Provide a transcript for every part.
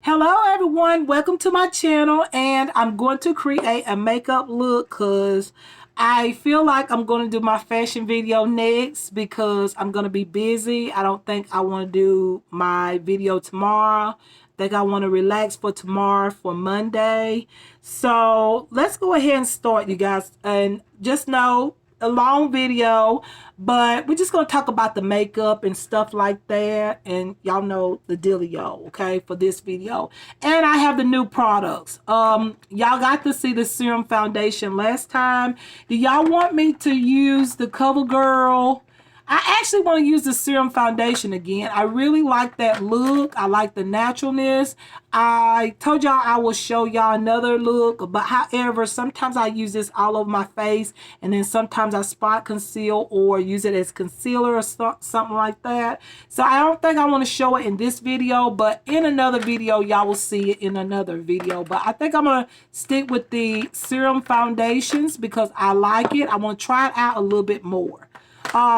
Hello everyone, welcome to my channel, and I'm going to create a makeup look because I feel like I'm going to do my fashion video next because I'm going to be busy. I don't think I want to do my video tomorrow. I think I want to relax for tomorrow for Monday. So let's go ahead and start, you guys, and just know a long video, but we're just gonna talk about the makeup and stuff like that, and y'all know the dealio, okay, for this video. And I have the new products. Y'all got to see the Serum Foundation last time. Do y'all want me to use the CoverGirl? I actually want to use the Serum Foundation again. I really like that look. I like the naturalness. I told y'all I will show y'all another look, but however, sometimes I use this all over my face, and then sometimes I spot conceal or use it as concealer or something like that. So I don't think I want to show it in this video, but in another video, y'all will see it in another video. But I think I'm going to stick with the Serum Foundations because I like it. I want to try it out a little bit more.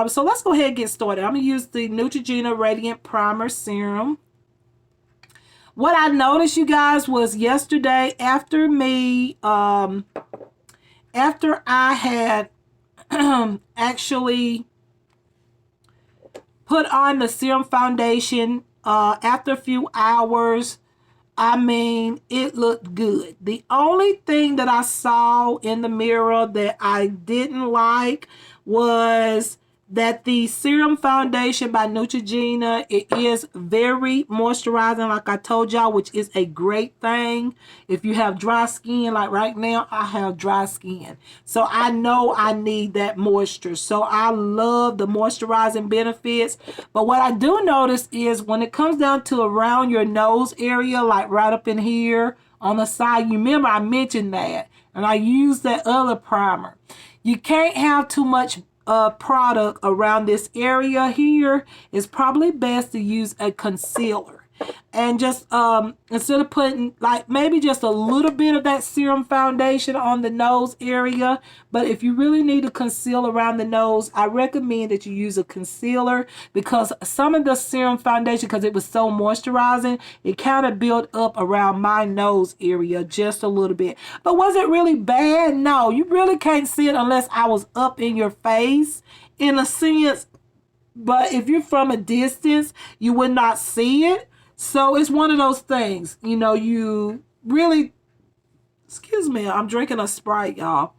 So let's go ahead and get started. I'm going to use the Neutrogena Radiant Primer Serum. What I noticed, you guys, was yesterday after I had actually put on the Serum Foundation, after a few hours, I mean, it looked good. The only thing that I saw in the mirror that I didn't like was that the Serum Foundation by Neutrogena, it is very moisturizing, like I told y'all, which is a great thing. If you have dry skin, like right now, I have dry skin. So I know I need that moisture. So I love the moisturizing benefits. But what I do notice is when it comes down to around your nose area, like right up in here on the side, you remember I mentioned that. And I used that other primer. You can't have too much product around this area here. It's probably best to use a concealer, and just instead of putting like maybe just a little bit of that Serum Foundation on the nose area. But if you really need to conceal around the nose, I recommend that you use a concealer, because some of the Serum Foundation, because it was so moisturizing, it kind of built up around my nose area just a little bit. But was it really bad? No, you really can't see it unless I was up in your face in a sense. But if you're from a distance, you would not see it. So it's one of those things, you know, you really, excuse me, I'm drinking a Sprite, y'all.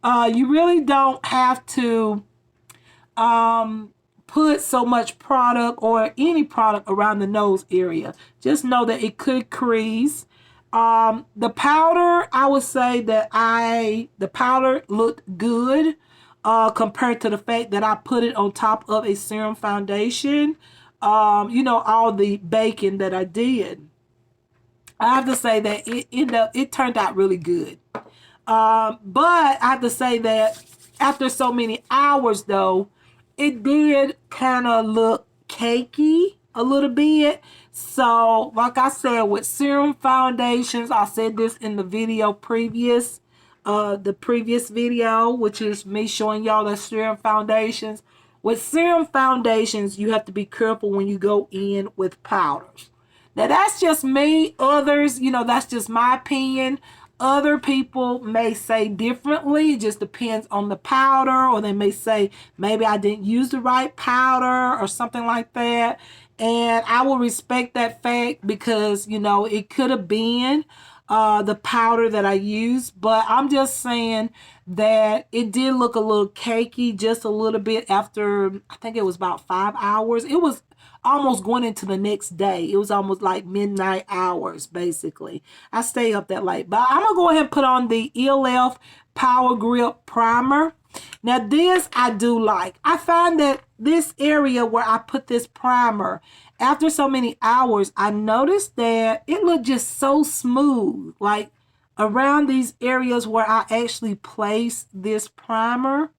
You really don't have to put so much product or any product around the nose area. Just know that it could crease. The powder, I would say that the powder looked good compared to the fact that I put it on top of a Serum Foundation. You know, all the baking that I did. I have to say that it turned out really good. But I have to say that after so many hours, though, it did kind of look cakey a little bit. So, like I said, with Serum Foundations, I said this in the video the previous video, which is me showing y'all the Serum Foundations. With Serum Foundations, you have to be careful when you go in with powders. Now, that's just me. Others, you know, that's just my opinion. Other people may say differently. It just depends on the powder, or they may say maybe I didn't use the right powder or something like that. And I will respect that fact because, you know, it could have been the powder that I used, but I'm just saying that it did look a little cakey just a little bit after, I think it was about 5 hours. It was almost going into the next day. It was almost like midnight hours, basically. I stay up that late, but I'm gonna go ahead and put on the ELF Power Grip Primer. Now this I do like. I find that this area where I put this primer, after so many hours, I noticed that it looked just so smooth. Like around these areas where I actually placed this primer.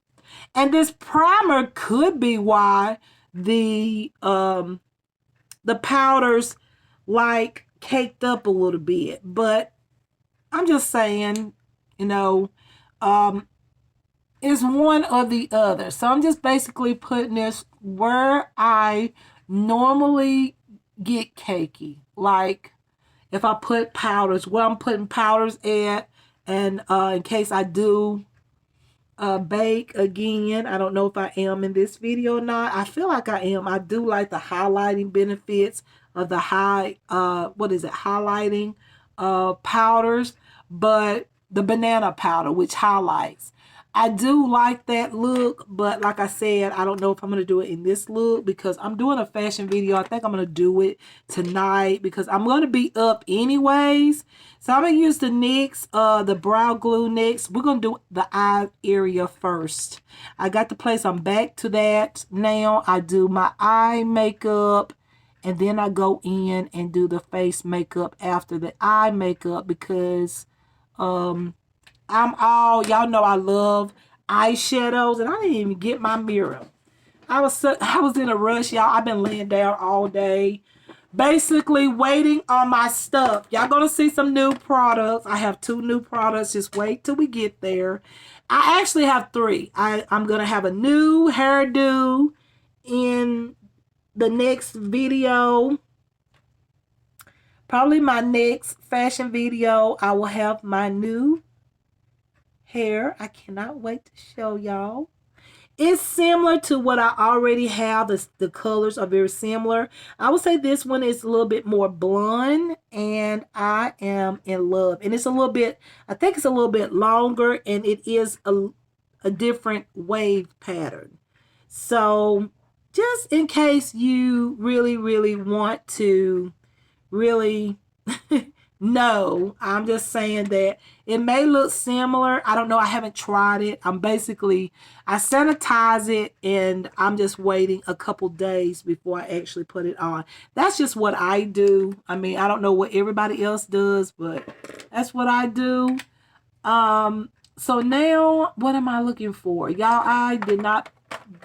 And this primer could be why the powders like caked up a little bit. But I'm just saying, you know, is one or the other. So I'm just basically putting this where I normally get cakey. Like if I put powders, where I'm putting powders at, and in case I do bake again. I don't know if I am in this video or not. I feel like I am. I do like the highlighting benefits of the highlighting powders, but the banana powder, which highlights. I do like that look, but like I said, I don't know if I'm going to do it in this look because I'm doing a fashion video. I think I'm going to do it tonight because I'm going to be up anyways. So I'm going to use the NYX, the brow glue next. We're going to do the eye area first. I got the place. I'm back to that now. I do my eye makeup and then I go in and do the face makeup after the eye makeup because y'all know I love eyeshadows, and I didn't even get my mirror. I was in a rush, y'all. I've been laying down all day, basically waiting on my stuff. Y'all gonna see some new products. I have 2 new products. Just wait till we get there. I actually have 3. I'm gonna have a new hairdo in the next video. Probably my next fashion video, I will have my new hair. I cannot wait to show y'all. It's similar to what I already have. The colors are very similar. I would say this one is a little bit more blonde, and I am in love. And it's a little bit, I think it's a little bit longer, and it is a different wave pattern. So just in case you really, really want to really no, I'm just saying that it may look similar. I don't know. I haven't tried it. I sanitize it and I'm just waiting a couple days before I actually put it on. That's just what I do. I mean, I don't know what everybody else does, but that's what I do. So now what am I looking for? Y'all, I did not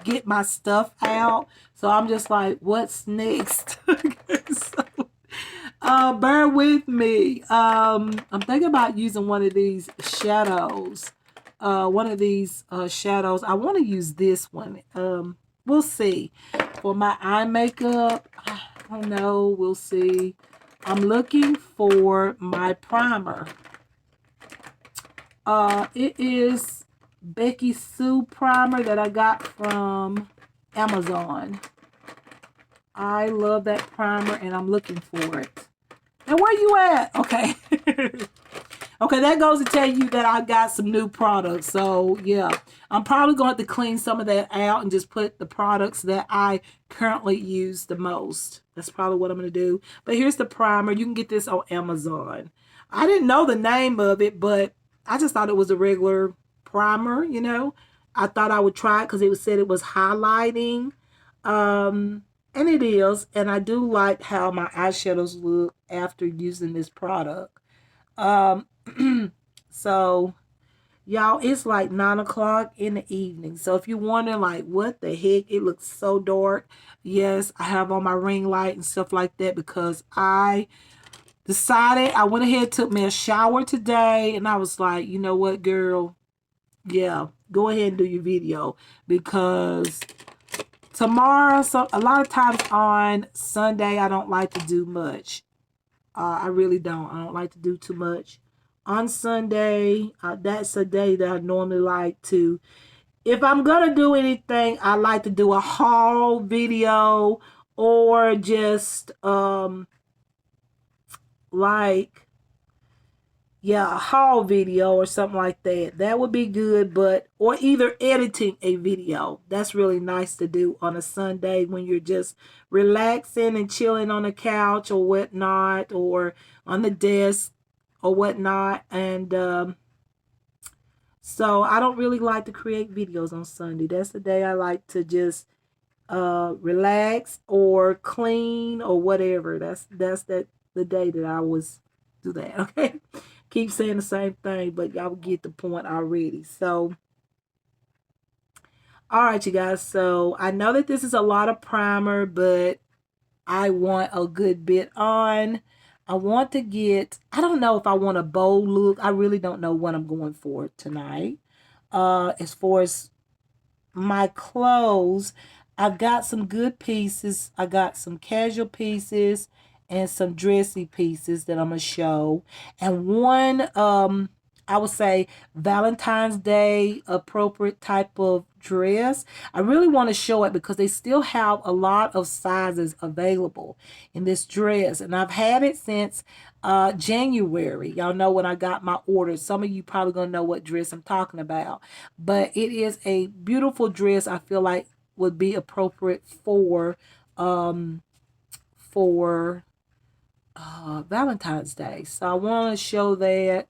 get my stuff out. So I'm just like, what's next? So bear with me. I'm thinking about using one of these shadows. Shadows. I want to use this one. We'll see. For my eye makeup, I don't know. We'll see. I'm looking for my primer. It is Becky Sue primer that I got from Amazon. I love that primer and I'm looking for it. And where you at? Okay. Okay, that goes to tell you that I got some new products. So, yeah. I'm probably going to have to clean some of that out and just put the products that I currently use the most. That's probably what I'm going to do. But here's the primer. You can get this on Amazon. I didn't know the name of it, but I just thought it was a regular primer, you know. I thought I would try it because it said it was highlighting. And it is, and I do like how my eyeshadows look after using this product. So, y'all, it's like 9 o'clock in the evening. So if you're wondering, like, what the heck, it looks so dark. Yes, I have on my ring light and stuff like that because I decided, I went ahead and took me a shower today, and I was like, you know what, girl? Yeah, go ahead and do your video because tomorrow, so a lot of times on Sunday, I don't like to do much. I really don't. I don't like to do too much. On Sunday, that's a day that I normally like to. If I'm going to do anything, I like to do a haul video or just like, yeah, a haul video or something like that. That would be good, but, or either editing a video. That's really nice to do on a Sunday when you're just relaxing and chilling on the couch or whatnot, or on the desk or whatnot. And so I don't really like to create videos on Sunday. That's the day I like to just relax or clean or whatever. That's the day that I was do that. Okay. Keep saying the same thing, but y'all get the point already. So, all right, you guys. So, I know that this is a lot of primer, but I want a good bit on. I want to get, I don't know if I want a bold look. I really don't know what I'm going for tonight. As far as my clothes, I've got some good pieces. I got some casual pieces, and some dressy pieces that I'm gonna show, and one I would say Valentine's Day appropriate type of dress. I really want to show it because they still have a lot of sizes available in this dress, and I've had it since January. Y'all know when I got my order. Some of you probably gonna know what dress I'm talking about, but it is a beautiful dress. I feel like would be appropriate um for Valentine's Day. So I want to show that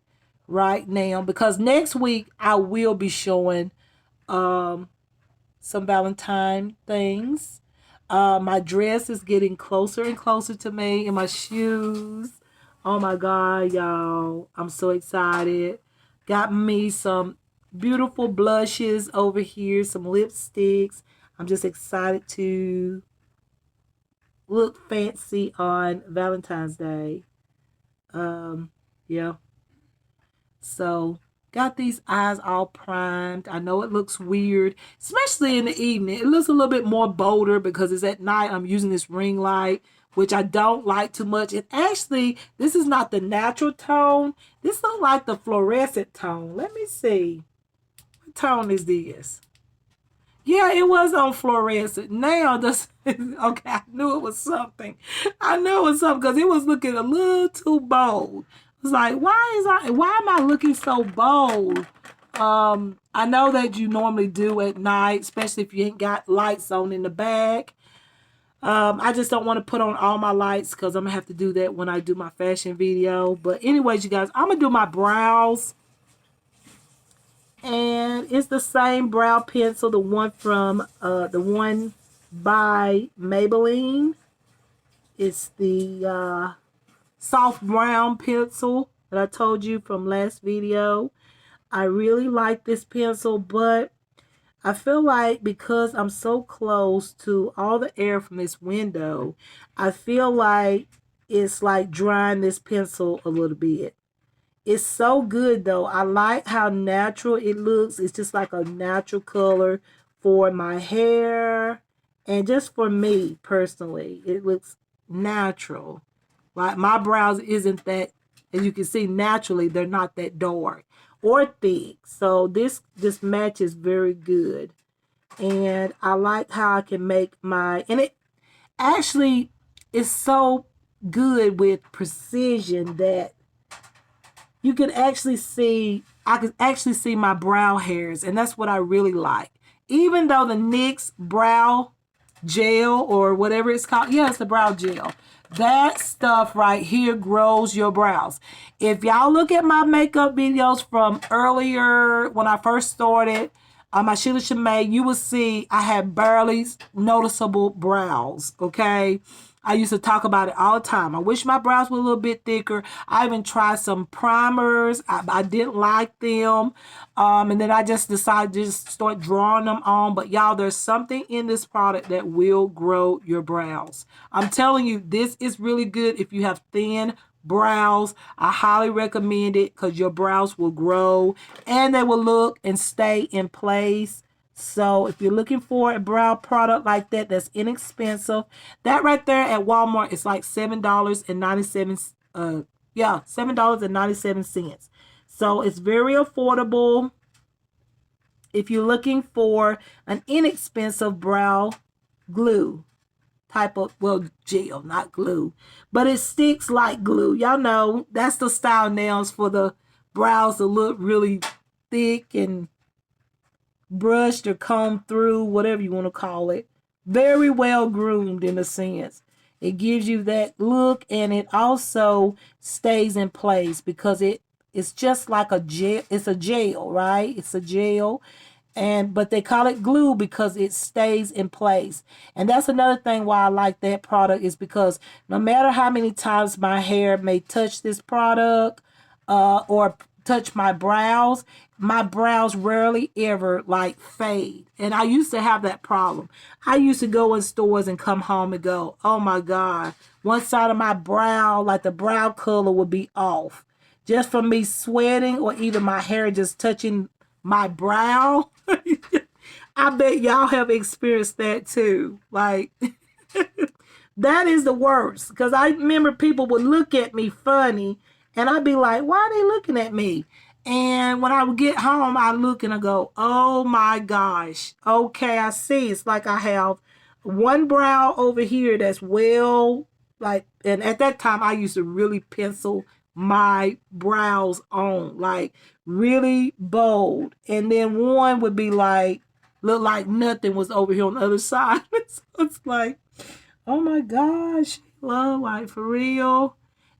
right now because next week I will be showing some Valentine things. My dress is getting closer and closer to me, and my shoes. Oh my God, y'all. I'm so excited. Got me some beautiful blushes over here, some lipsticks. I'm just excited to look fancy on Valentine's Day. Yeah. So got these eyes all primed. I know it looks weird, especially in the evening. It looks a little bit more bolder because it's at night. I'm using this ring light, which I don't like too much. And actually, this is not the natural tone. This looks like the fluorescent tone. Let me see. What tone is this? Yeah, it was on fluorescent. Now, this okay, I knew it was something. I knew it was something because it was looking a little too bold. It's like, why am I looking so bold? I know that you normally do at night, especially if you ain't got lights on in the back. I just don't want to put on all my lights because I'm gonna have to do that when I do my fashion video. But anyways, you guys, I'm gonna do my brows. And it's the same brow pencil, the one by Maybelline. It's the soft brown pencil that I told you from last video. I really like this pencil, but I feel like because I'm so close to all the air from this window, I feel like it's like drying this pencil a little bit. It's so good though. I like how natural it looks. It's just like a natural color for my hair and just for me personally. It looks natural. Like my brows isn't that, as you can see naturally, they're not that dark or thick. So this just matches very good. And I like how I can make and it actually is so good with precision that you can actually see, I can actually see my brow hairs, and that's what I really like. Even though the NYX brow gel or whatever it's called, yeah, it's the brow gel. That stuff right here grows your brows. If y'all look at my makeup videos from earlier when I first started, my Sheila Shimei, you will see I had barely noticeable brows, okay? I used to talk about it all the time. I wish my brows were a little bit thicker. I even tried some primers. I didn't like them. And then I just decided to just start drawing them on. But y'all, there's something in this product that will grow your brows. I'm telling you, this is really good if you have thin brows. I highly recommend it because your brows will grow and they will look and stay in place. So if you're looking for a brow product like that that's inexpensive, that right there at Walmart is like $7.97. Yeah, $7.97. So it's very affordable. If you're looking for an inexpensive brow glue type of, well, gel, not glue, but it sticks like glue. Y'all know that's the style now for the brows to look really thick and brushed or combed through, whatever you want to call it. Very well groomed in a sense. It gives you that look, and it also stays in place because it's just like a gel. It's a gel, right? It's a gel. But they call it glue because it stays in place. And that's another thing why I like that product, is because no matter how many times my hair may touch this product or touch my brows rarely ever like fade. And I used to have that problem. I used to go in stores and come home and go, oh my God, one side of my brow, like the brow color would be off just from me sweating or either my hair just touching my brow. I bet y'all have experienced that too. Like That is the worst. Because I remember people would look at me funny. And I'd be like, why are they looking at me? And when I would get home, I look and I go, oh my gosh. Okay, I see. It's like I have one brow over here that's well, like, and at that time I used to really pencil my brows on, like really bold. And then one would be like, look like nothing was over here on the other side. So it's like, oh my gosh, love, like for real.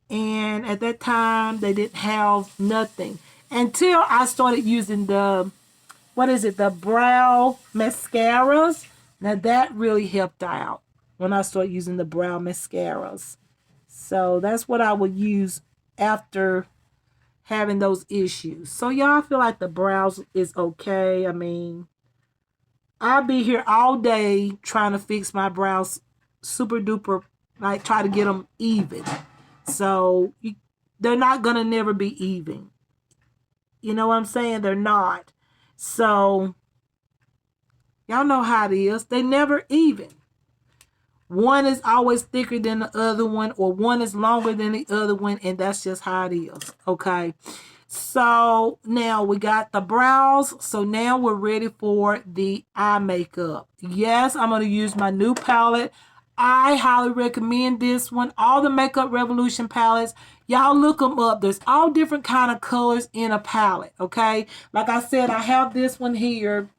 And at that time, they didn't have nothing until I started using the, what is it, the brow mascaras. Now that really helped out when I started using the brow mascaras. So that's what I would use after having those issues. So y'all feel like the brows is okay. I mean, I'll be here all day trying to fix my brows super duper, like try to get them even. So they're not going to never be even. You know what I'm saying? They're not. So y'all know how it is. They never even. One is always thicker than the other one, or one is longer than the other one, and that's just how it is. Okay. So now we got the brows. So now we're ready for the eye makeup. Yes, I'm going to use my new palette. I highly recommend this one. All the Makeup Revolution palettes, y'all look them up. There's all different kind of colors in a palette, okay? Like I said, I have this one here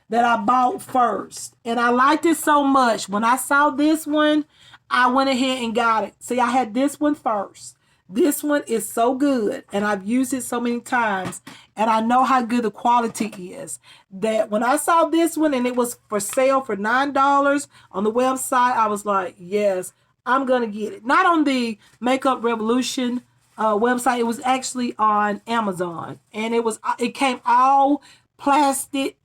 that I bought first. And I liked it so much. When I saw this one, I went ahead and got it. See, I had this one first. This one is so good, and I've used it so many times, and I know how good the quality is, that when I saw this one and it was for sale for $9 on the website, I was like, yes, I'm going to get it. Not on the Makeup Revolution website. It was actually on Amazon, and it came all plastic.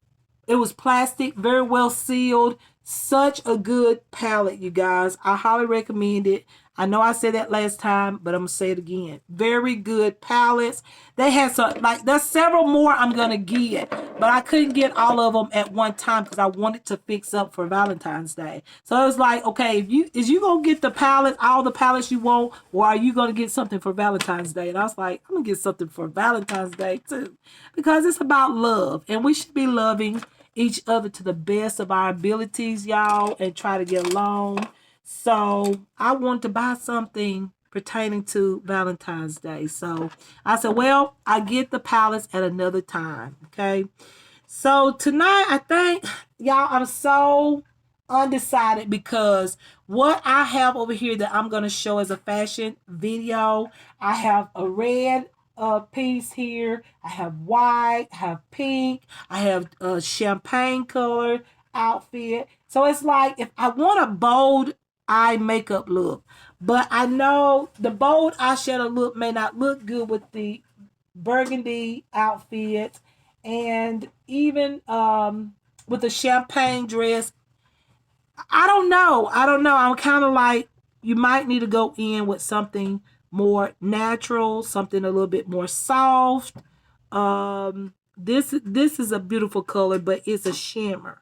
It was plastic, very well sealed. Such a good palette, you guys. I highly recommend it. I know I said that last time, but I'm going to say it again. Very good palettes. They had some, like, there's several more I'm going to get, but I couldn't get all of them at one time because I wanted to fix up for Valentine's Day. So it was like, okay, is you going to get the palettes, all the palettes you want, or are you going to get something for Valentine's Day? And I was like, I'm going to get something for Valentine's Day too, because it's about love, and we should be loving each other to the best of our abilities, y'all, and try to get along. So I wanted to buy something pertaining to Valentine's Day. So I said, well, I get the palettes at another time. Okay. So tonight, I think, y'all, I'm so undecided because what I have over here that I'm going to show as a fashion video, I have a red piece here. I have white, I have pink, I have a champagne color outfit. So it's like if I want a bold eye makeup look, but I know the bold eyeshadow look may not look good with the burgundy outfit, and even with the champagne dress. I don't know. I'm kind of like, you might need to go in with something more natural, something a little bit more soft. This is a beautiful color, but it's a shimmer.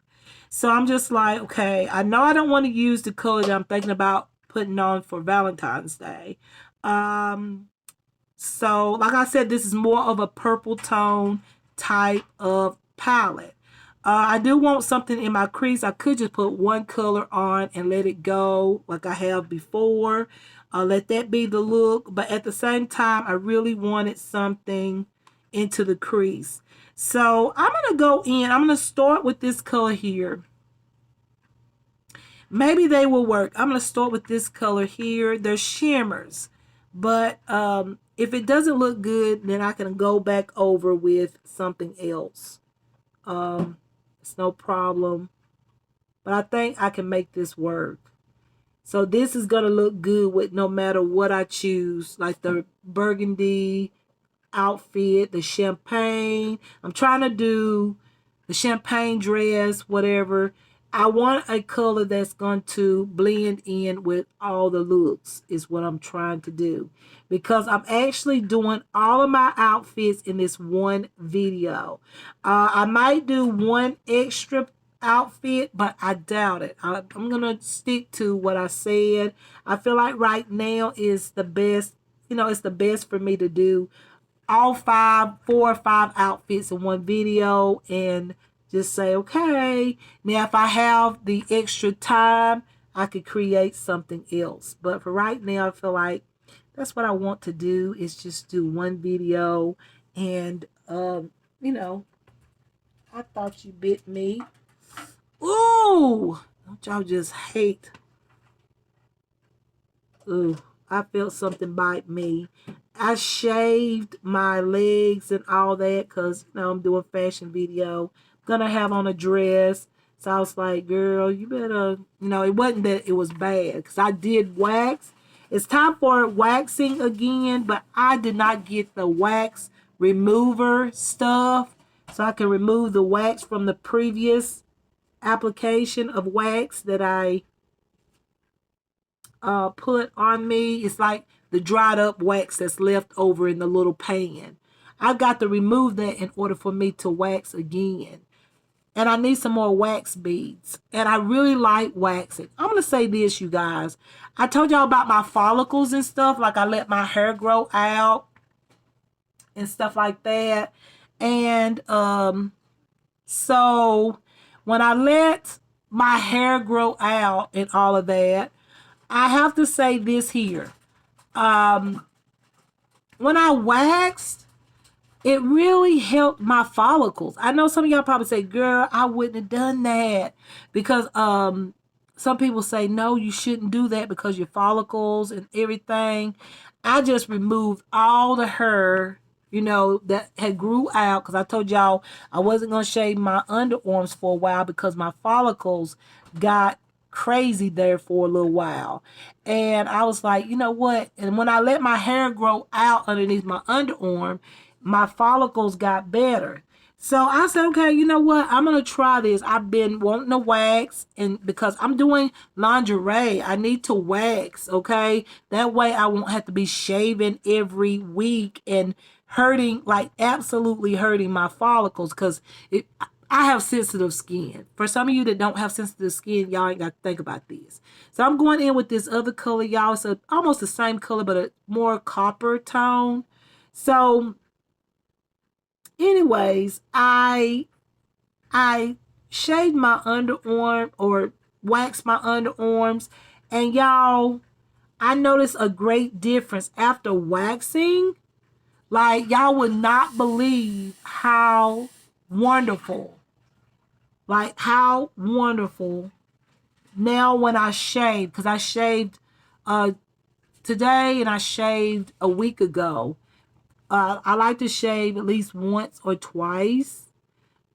So I'm just like, okay, I know I don't want to use the color that I'm thinking about putting on for Valentine's Day. So like I said, this is more of a purple tone type of palette. I do want something in my crease. I could just put one color on and let it go like I have before. Let that be the look. But at the same time, I really wanted something into the crease. So I'm going to go in. I'm going to start with this color here. Maybe they will work. I'm going to start with this color here. They're shimmers. But if it doesn't look good, then I can go back over with something else. It's no problem. But I think I can make this work. So this is going to look good with no matter what I choose. Like the burgundy outfit, the champagne. I'm trying to do the champagne dress, whatever. I want a color that's going to blend in with all the looks is what I'm trying to do. Because I'm actually doing all of my outfits in this one video. I might do one extra outfit, but I doubt it. I'm going to stick to what I said. I feel like right now is the best, it's the best for me to do all 4 or 5 outfits in one video and just say, okay, now if I have the extra time, I could create something else. But for right now, I feel like that's what I want to do, is just do one video. And, I thought you bit me. Ooh, don't y'all just hate. Ooh, I felt something bite me. I shaved my legs and all that because, I'm doing fashion video. Gonna have on a dress. So I was like, girl, you better, it wasn't that it was bad because I did wax. It's time for waxing again, but I did not get the wax remover stuff so I can remove the wax from the previous application of wax that I put on me. It's like the dried up wax that's left over in the little pan. I got to remove that in order for me to wax again. And I need some more wax beads. And I really like waxing. I'm going to say this, you guys. I told y'all about my follicles and stuff. Like I let my hair grow out and stuff like that. And so when I let my hair grow out and all of that, I have to say this here. When I waxed, it really helped my follicles. I know some of y'all probably say, girl, I wouldn't have done that. Because some people say, no, you shouldn't do that because your follicles and everything. I just removed all the hair, that had grew out. Because I told y'all I wasn't going to shave my underarms for a while because my follicles got crazy there for a little while. And I was like, you know what? And when I let my hair grow out underneath my underarm, my follicles got better. So I said, okay, you know what? I'm going to try this. I've been wanting to wax, and because I'm doing lingerie, I need to wax, okay? That way I won't have to be shaving every week and hurting, like absolutely hurting my follicles, because I have sensitive skin. For some of you that don't have sensitive skin, y'all ain't got to think about this. So I'm going in with this other color, y'all. It's almost the same color, but a more copper tone. So anyways, I shaved my underarm or waxed my underarms, and y'all, I noticed a great difference after waxing. Like, y'all would not believe how wonderful, now when I shave, because I shaved today and I shaved a week ago. I like to shave at least once or twice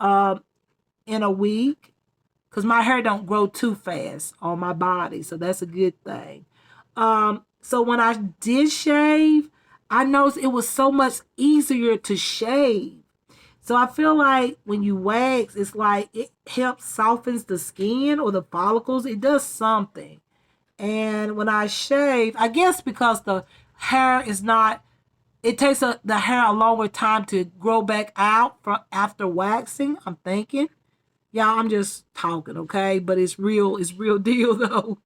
in a week because my hair don't grow too fast on my body. So that's a good thing. So when I did shave, I noticed it was so much easier to shave. So I feel like when you wax, it's like it helps softens the skin or the follicles. It does something. And when I shave, I guess because the hair is not, it takes the hair a longer time to grow back out after waxing, I'm thinking. Yeah, I'm just talking, okay? But it's real deal though.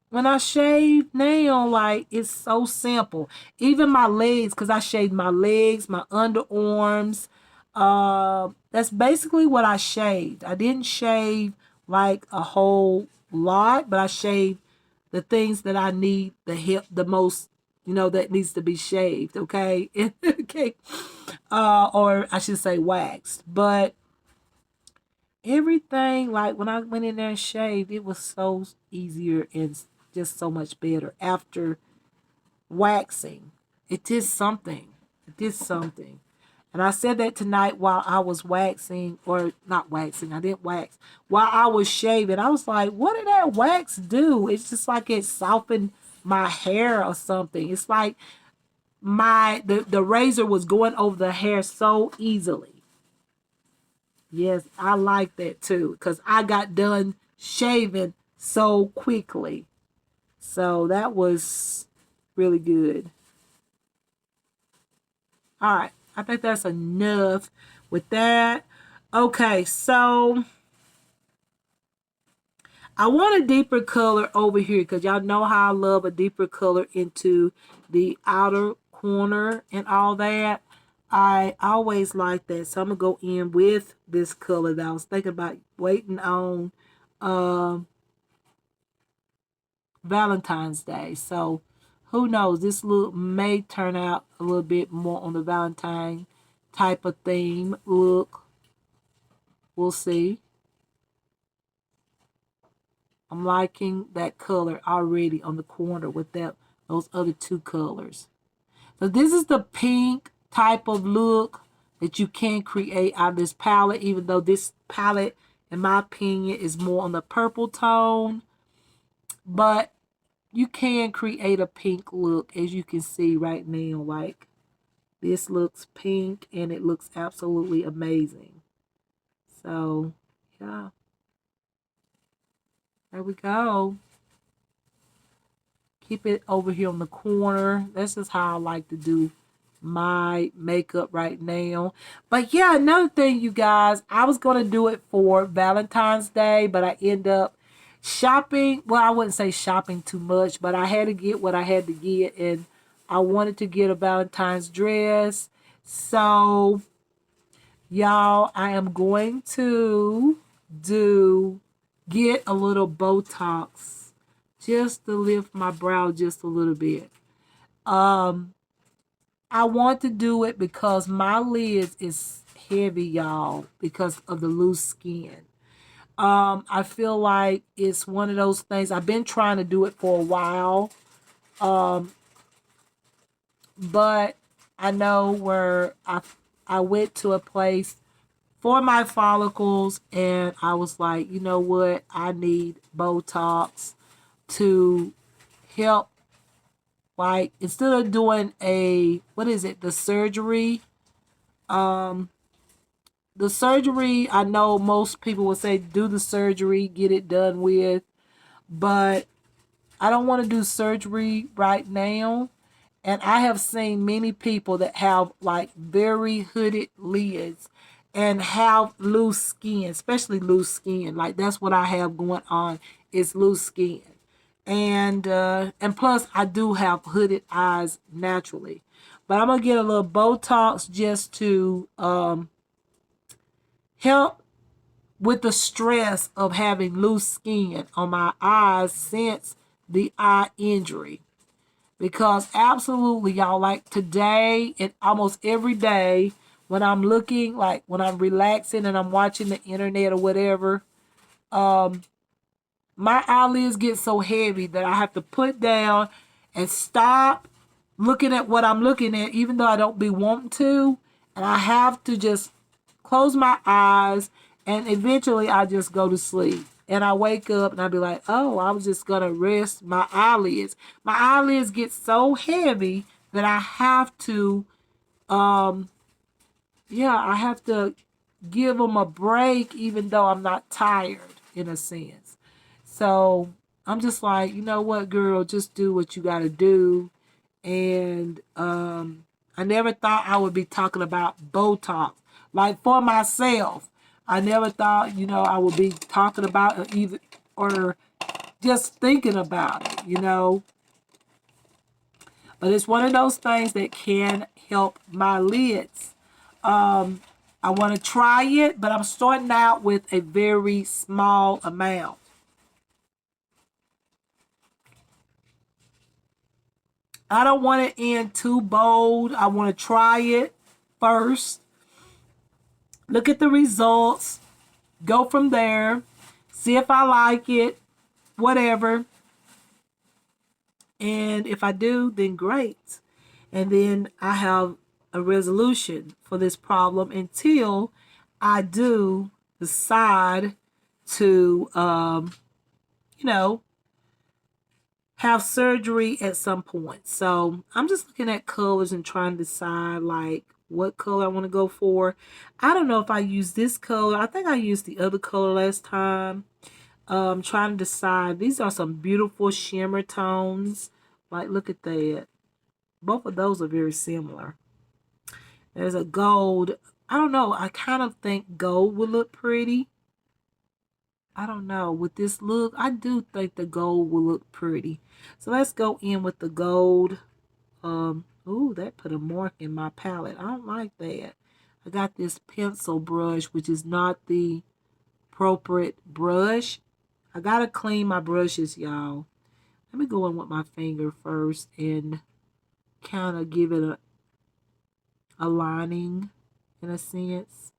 When I shave now, like, it's so simple. Even my legs, because I shaved my legs, my underarms. That's basically what I shaved. I didn't shave like a whole lot, but I shaved the things that I need the most, that needs to be shaved, okay? Okay. Or I should say waxed. But everything, like when I went in there and shaved, it was so easier and just so much better after waxing. It did something. It did something. And I said that tonight while I was waxing, or not waxing, I didn't wax. While I was shaving, I was like, what did that wax do? It's just like it softened my hair or something. It's like the razor was going over the hair so easily. Yes, I like that too, because I got done shaving so quickly. So that was really good. All right. I think that's enough with that. Okay, so I want a deeper color over here because y'all know how I love a deeper color into the outer corner and all that. I always like that. So I'm going to go in with this color that I was thinking about waiting on Valentine's Day. So who knows? This look may turn out a little bit more on the Valentine type of theme look. We'll see. I'm liking that color already on the corner with those other two colors. So this is the pink type of look that you can create out of this palette, even though this palette, in my opinion, is more on the purple tone. But you can create a pink look, as you can see right now. Like, this looks pink and it looks absolutely amazing. So, yeah. There we go. Keep it over here on the corner. This is how I like to do my makeup right now. But yeah, another thing, you guys, I was going to do it for Valentine's Day, but I end up shopping. Well, I wouldn't say shopping too much, but I had to get what I had to get, and I wanted to get a Valentine's dress. So, y'all, I am going to get a little Botox just to lift my brow just a little bit. I want to do it because my lids is heavy, y'all, because of the loose skin. I feel like it's one of those things. I've been trying to do it for a while, but I know where I went to a place for my follicles, and I was like, you know what? I need Botox to help. Like, instead of doing the surgery. The surgery, I know most people would say do the surgery, get it done with, but I don't want to do surgery right now. And I have seen many people that have like very hooded lids and have loose skin, especially loose skin. Like, that's what I have going on, is loose skin. And plus I do have hooded eyes naturally. But I'm gonna get a little Botox just to help with the stress of having loose skin on my eyes since the eye injury. Because absolutely, y'all, like today and almost every day when I'm looking, like when I'm relaxing and I'm watching the internet or whatever, my eyelids get so heavy that I have to put down and stop looking at what I'm looking at, even though I don't be wanting to. And I have to just close my eyes, and eventually I just go to sleep. And I wake up and I be like, oh, I was just going to rest my eyelids. My eyelids get so heavy that I have to, I have to give them a break, even though I'm not tired in a sense. So I'm just like, you know what, girl, just do what you got to do. And I never thought I would be talking about Botox, like for myself. I never thought, I would be talking about it either, or just thinking about it. But it's one of those things that can help my lids. I want to try it, but I'm starting out with a very small amount. I don't want it in too bold. I want to try it first. Look at the results. Go from there. See if I like it. Whatever. And if I do, then great. And then I have a resolution for this problem until I do decide to, have surgery at some point. So I'm just looking at colors and trying to decide like what color I want to go for. I don't know if I use this color. I think I used the other color last time. Trying to decide. These are some beautiful shimmer tones. Like, look at that. Both of those are very similar. There's a gold I don't know. I kind of think gold would look pretty. I don't know. With this look, I do think the gold will look pretty. So let's go in with the gold. Ooh, that put a mark in my palette. I don't like that. I got this pencil brush, which is not the appropriate brush. I gotta clean my brushes, y'all. Let me go in with my finger first and kind of give it a lining in a sense.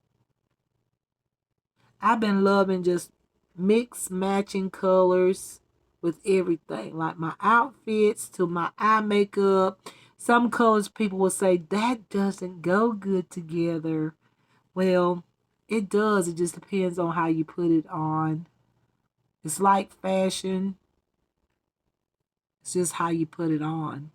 I've been loving just mix matching colors with everything, like my outfits to my eye makeup. Some colors people will say that doesn't go good together. Well, it does. It just depends on how you put it on. It's like fashion. It's just how you put it on.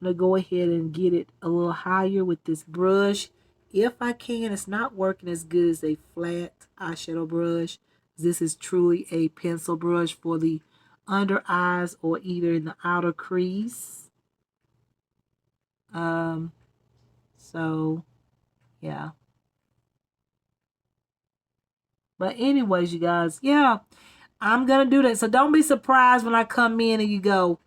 I'm going to go ahead and get it a little higher with this brush. If I can, it's not working as good as a flat eyeshadow brush. This is truly a pencil brush for the under eyes or either in the outer crease. So, yeah. But anyways, you guys, yeah, I'm going to do that. So don't be surprised when I come in and you go,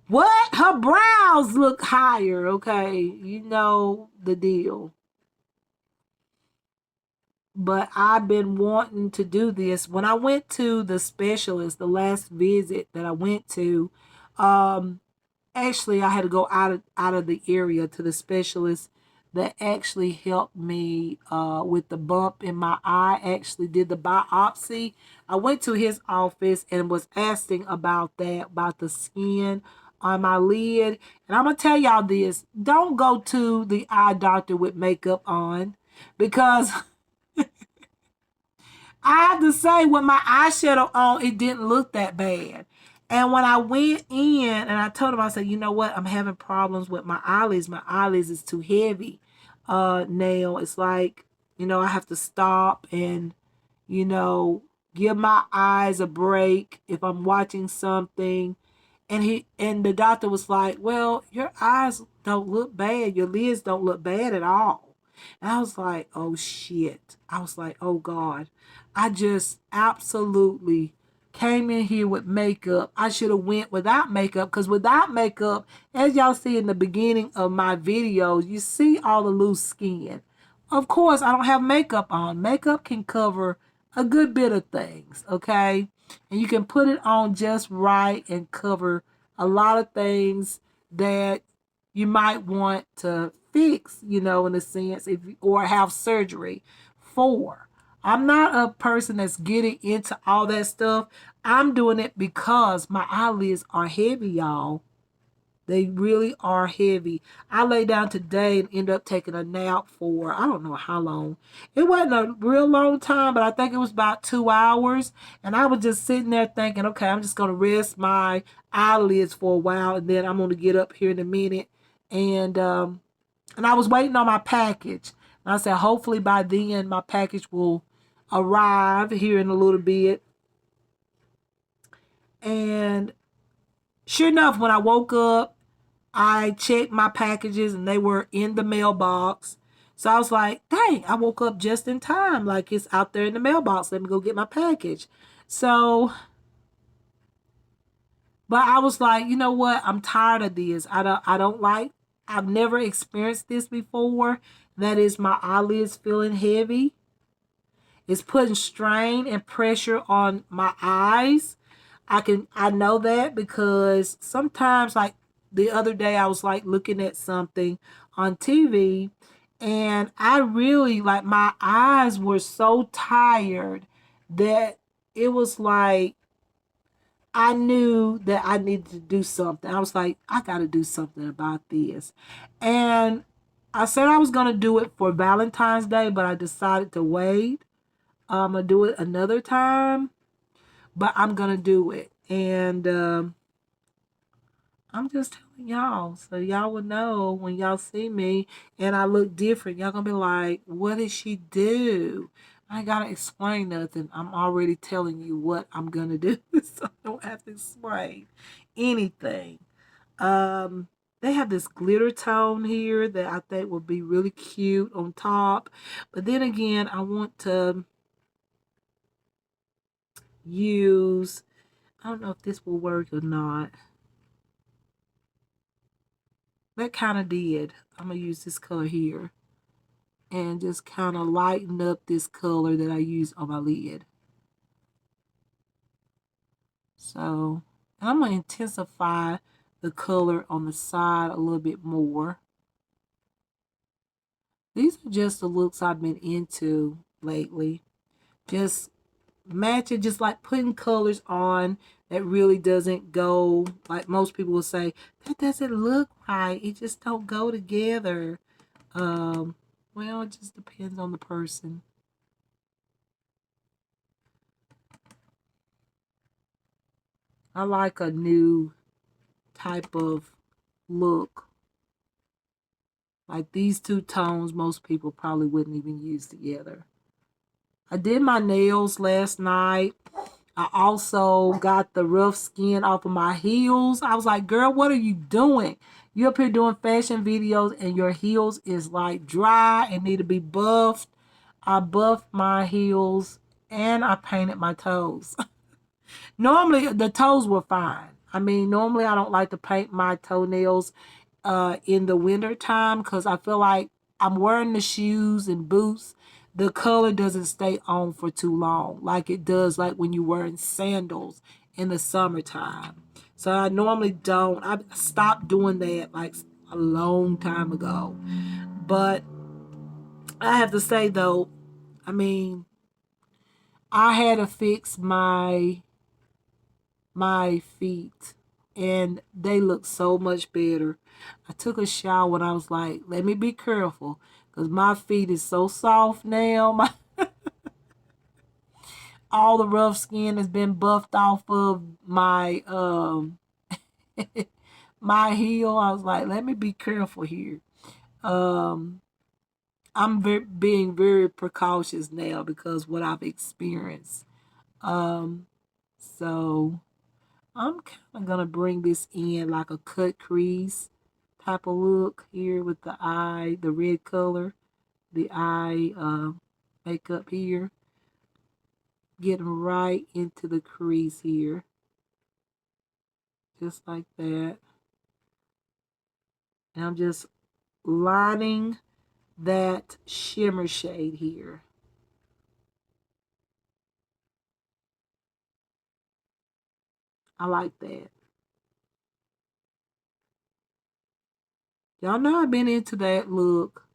what? Her brows look higher. Okay, you know the deal. But I've been wanting to do this. When I went to the specialist, the last visit that I went to, um, actually I had to go out of the area to the specialist that actually helped me with the bump in my eye. Actually did the biopsy. I went to his office and was asking about that, about the skin on my lid. And I'm gonna tell y'all this: don't go to the eye doctor with makeup on, because I have to say, with my eyeshadow on, it didn't look that bad. And when I went in and I told him, I said, you know what? I'm having problems with my eyelids. My eyelids is too heavy. Now it's like, I have to stop and, you know, give my eyes a break if I'm watching something. And the doctor was like, well, your eyes don't look bad. Your lids don't look bad at all. And I was like, oh shit. I was like, oh God. I just absolutely came in here with makeup. I should have went without makeup, because without makeup, as y'all see in the beginning of my videos, you see all the loose skin. Of course, I don't have makeup on. Makeup can cover a good bit of things, okay? And you can put it on just right and cover a lot of things that you might want to fix, in a sense, or have surgery for. I'm not a person that's getting into all that stuff. I'm doing it because my eyelids are heavy, y'all. They really are heavy. I lay down today and end up taking a nap for, I don't know how long. It wasn't a real long time, but I think it was about 2 hours. And I was just sitting there thinking, okay, I'm just going to rest my eyelids for a while, and then I'm going to get up here in a minute. And I was waiting on my package. And I said, hopefully by then my package will arrive here in a little bit. And sure enough, when I woke up, I checked my packages and they were in the mailbox. So I was like, dang, I woke up just in time. Like, it's out there in the mailbox. Let me go get my package. So, but I was like, you know what? I'm tired of this. I've never experienced this before. That is my eyelids feeling heavy. It's putting strain and pressure on my eyes. I know that because sometimes, like the other day, I was like looking at something on TV, and I really, like, my eyes were so tired that it was like I knew that I needed to do something. I was like, I got to do something about this. And I said I was going to do it for Valentine's Day, but I decided to wait. I'm going to do it another time, but I'm going to do it. And I'm just telling y'all, so y'all will know when y'all see me and I look different. Y'all going to be like, what did she do? I ain't got to explain nothing. I'm already telling you what I'm going to do, so I don't have to explain anything. They have this glitter tone here that I think would be really cute on top. But then again, I want to use, I don't know if this will work or not. That kind of did. I'm going to use this color here and just kind of lighten up this color that I use on my lid. So, and I'm going to intensify the color on the side a little bit more. These are just the looks I've been into lately. Just matching, just like putting colors on that really doesn't go, like most people will say, that doesn't look right. It just don't go together. Well, it just depends on the person. I like a new type of look. Like these two tones, most people probably wouldn't even use together. I did my nails last night. I also got the rough skin off of my heels. I was like, girl, what are you doing? You up here doing fashion videos and your heels is like dry and need to be buffed. I buffed my heels and I painted my toes. Normally, the toes were fine. I mean, normally I don't like to paint my toenails in the winter time because I feel like I'm wearing the shoes and boots. The color doesn't stay on for too long like it does like when you're wearing sandals in the summertime. So I normally don't. I stopped doing that like a long time ago. But I have to say though, I mean, I had to fix my feet and they look so much better. I took a shower and I was like, let me be careful because my feet is so soft now. My all the rough skin has been buffed off of my my heel. I was like, let me be careful here. Um I'm being very precautious now because what I've experienced. So I'm kind of gonna bring this in like a cut crease type of look here with the eye, the red color, the eye makeup here. Getting right into the crease here, just like that. And I'm just lining that shimmer shade here. I like that. Y'all know I've been into that look.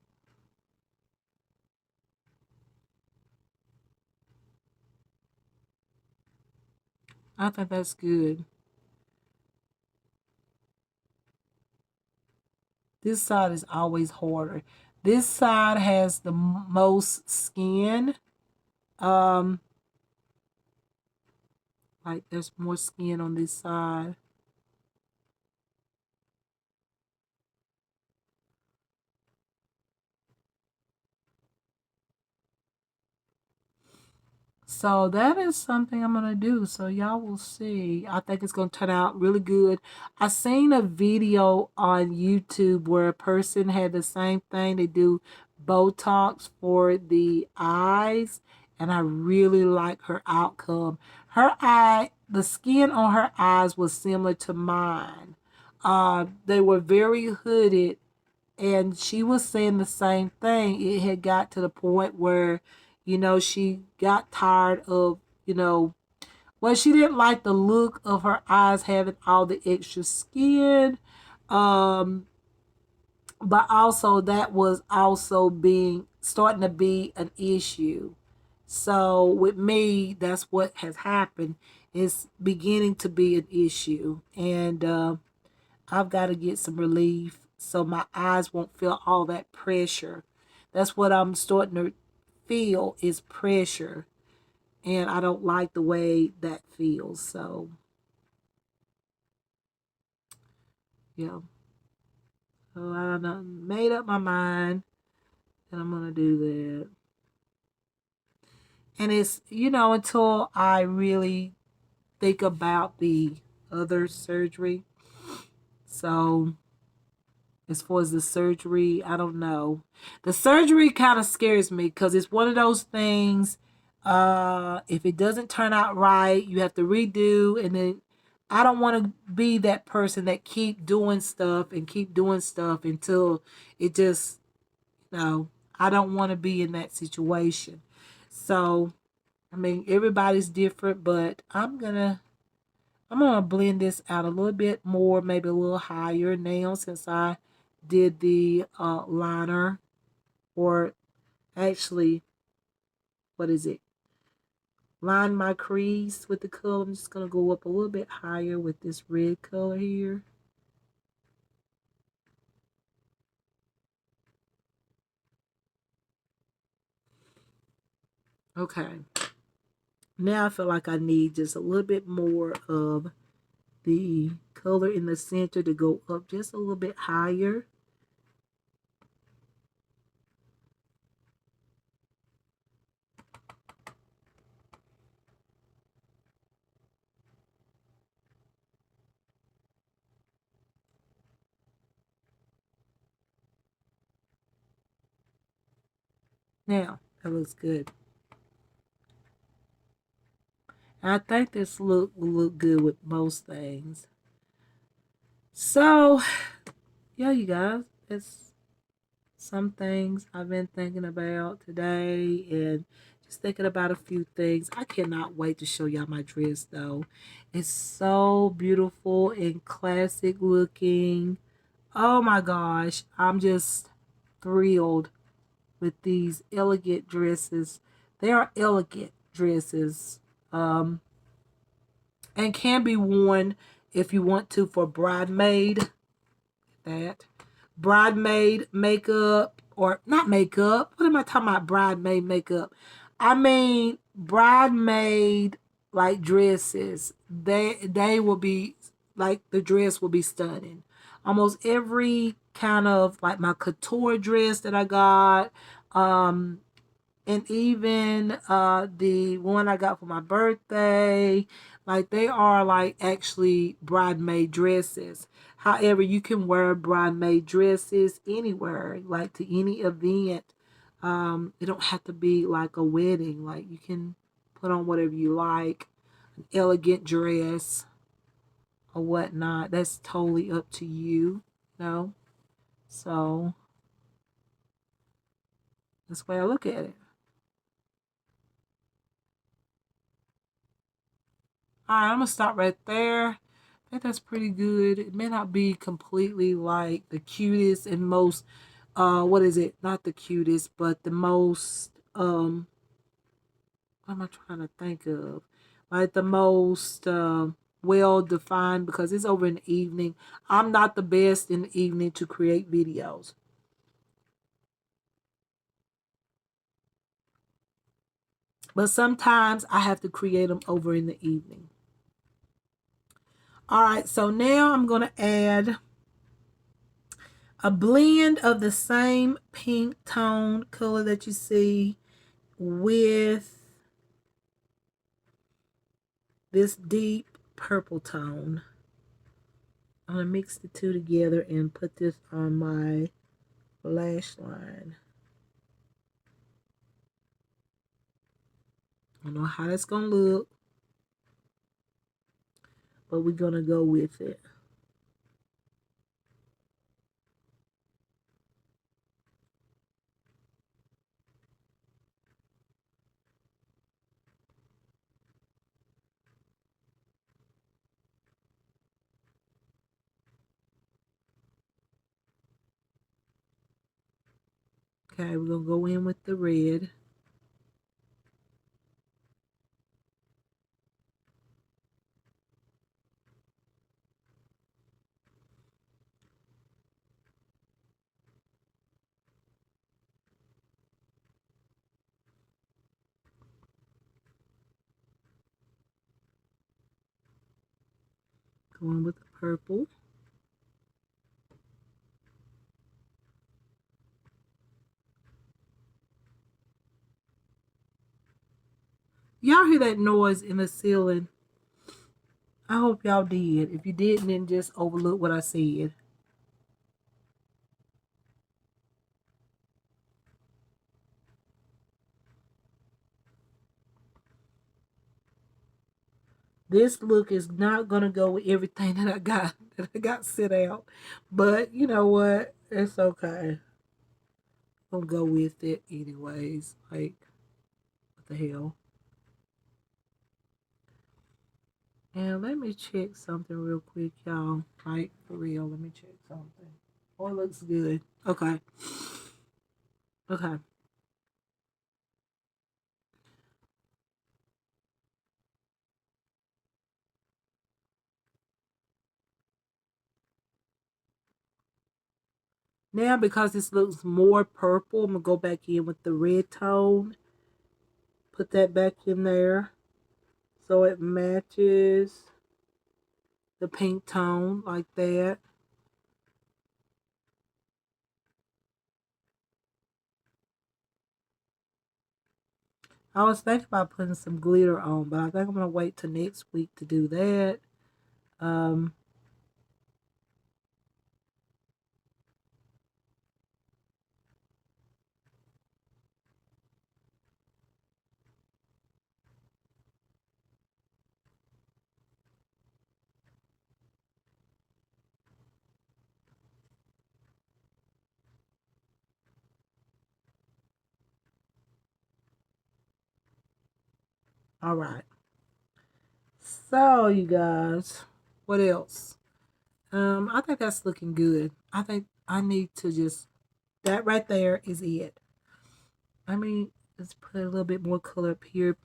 I think that's good. This side is always harder. This side has the most skin. Um, like there's more skin on this side. So that is something I'm gonna do. So y'all will see. I think it's gonna turn out really good. I seen a video on YouTube where a person had the same thing. They do Botox for the eyes, and I really like her outcome. Her eye, the skin on her eyes was similar to mine. They were very hooded and she was saying the same thing. It had got to the point where, she got tired of, well, she didn't like the look of her eyes having all the extra skin. Um, but also that was also being starting to be an issue. So with me, that's what has happened. It's beginning to be an issue. And I've got to get some relief so my eyes won't feel all that pressure. That's what I'm starting to feel is pressure. And I don't like the way that feels. So, yeah. So I done made up my mind that I'm going to do that. And it's, until I really think about the other surgery. So As far as the surgery, I don't know. The surgery kind of scares me because it's one of those things. If it doesn't turn out right, you have to redo, and then I don't want to be that person that keep doing stuff and keep doing stuff until it just, no. I don't want to be in that situation. So, I mean, everybody's different, but I'm gonna blend this out a little bit more, maybe a little higher now since I did the liner, or actually, what is it? Line my crease with the color. I'm just gonna go up a little bit higher with this red color here. Okay. Now I feel like I need just a little bit more of the color in the center to go up just a little bit higher. Now, that looks good. And I think this look will look good with most things. So, yeah, you guys, it's some things I've been thinking about today and just thinking about a few things. I cannot wait to show y'all my dress though. It's so beautiful and classic looking. Oh my gosh, I'm just thrilled with these elegant dresses. They are elegant dresses. And can be worn if you want to for bridesmaid. That bridesmaid makeup, or not makeup. What am I talking about? Bridesmaid makeup. I mean bridesmaid like dresses. They will be like, the dress will be stunning. Almost every kind of like my couture dress that I got, and even the one I got for my birthday, like they are like actually bridesmaid dresses. However, you can wear bridesmaid dresses anywhere, like to any event. It don't have to be like a wedding. Like you can put on whatever you like, an elegant dress or whatnot. That's totally up to you, you know. So that's the way I look at it. All right, I'm gonna stop right there. I think that's pretty good. It may not be completely like the cutest and most, what is it? Not the cutest, but the most, what am I trying to think of? Like the most well defined, because it's over in the evening. I'm not the best in the evening to create videos. But sometimes I have to create them over in the evening. All right, so now I'm going to add a blend of the same pink tone color that you see with this deep purple tone. I'm going to mix the two together and put this on my lash line. I don't know how that's going to look, but we're going to go with it. Okay, we're going to go in with the red. Going with the purple. Y'all hear that noise in the ceiling? I hope y'all did. If you didn't, then just overlook what I said. this look is not gonna go with everything that I got set out. But you know what? It's okay. I'll go with it anyways. Like, what the hell? And let me check something real quick, y'all. Like, for real, let me check something. Oh, it looks good. Okay. Okay. Now, because this looks more purple, I'm going to go back in with the red tone. Put that back in there so it matches the pink tone like that. I was thinking about putting some glitter on, but I think I'm going to wait till next week to do that. Um, all right. So, you guys, what else? I think that's looking good. I think I need to just, that right there is it. I mean, let's put a little bit more color up here.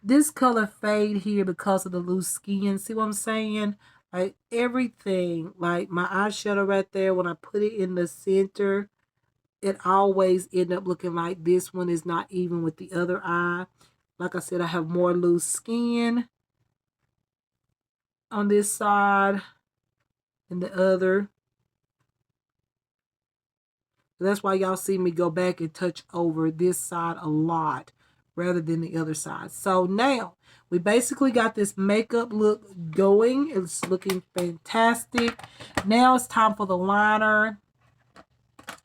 This color fade here because of the loose skin. See what I'm saying? Like everything, like my eyeshadow right there, when I put it in the center, it always end up looking like this one is not even with the other eye. Like I said, I have more loose skin on this side than the other. That's why y'all see me go back and touch over this side a lot rather than the other side. So now we basically got this makeup look going. It's looking fantastic. Now it's time for the liner.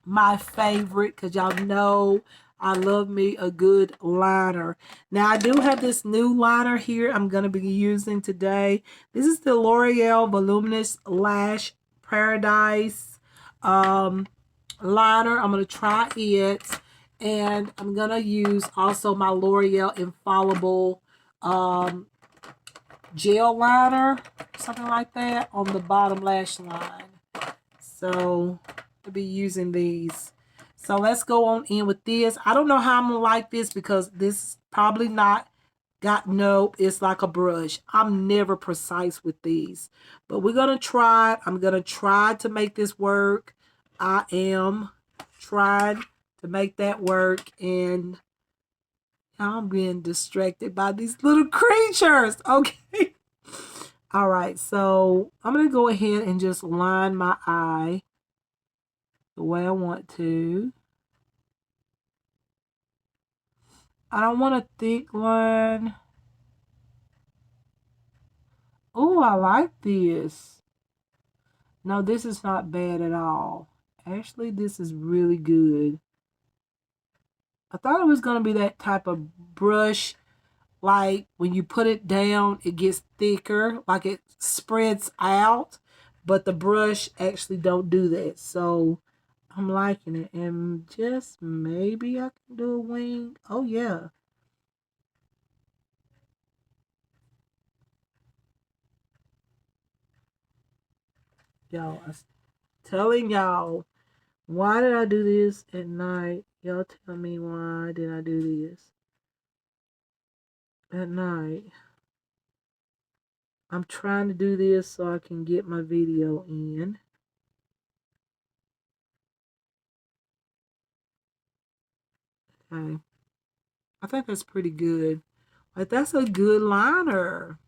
My favorite, because y'all know I love me a good liner. Now I do have this new liner here I'm going to be using today. This is the L'Oreal Voluminous Lash Paradise liner. I'm going to try it, and I'm going to use also my L'Oreal Infallible gel liner, something like that, on the bottom lash line. So I'll be using these. So let's go on in with this. I don't know how I'm going to like this because this is probably not got, nope, it's like a brush. I'm never precise with these. But we're going to try it. I'm going to try to make this work. I am trying to make that work. And I'm being distracted by these little creatures. Okay. All right. So I'm going to go ahead and just line my eye the way I want to. I don't want a thick line. Oh, I like this. No, this is not bad at all. Actually, this is really good. I thought it was going to be that type of brush, like when you put it down, it gets thicker, like it spreads out, but the brush actually don't do that. So I'm liking it. And just maybe I can do a wing. Oh, yeah. Y'all, I'm telling y'all, why did I do this at night? Y'all tell me, why did I do this at night? I'm trying to do this so I can get my video in. Okay. I think that's pretty good. Like, that's a good liner.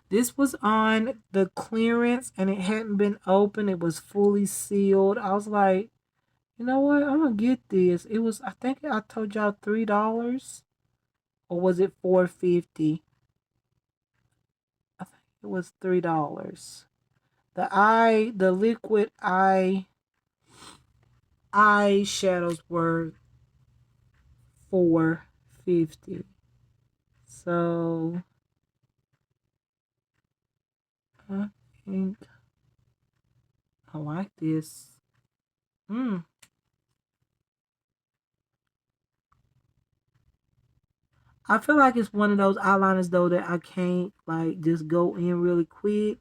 This was on the clearance and it hadn't been opened. It was fully sealed. I was like, you know what? I'm going to get this. It was, I think I told y'all $3. Or was it $4.50? I think it was $3. The liquid eyeshadows were $4.50. So I think I like this. I feel like it's one of those eyeliners though that I can't like just go in really quick.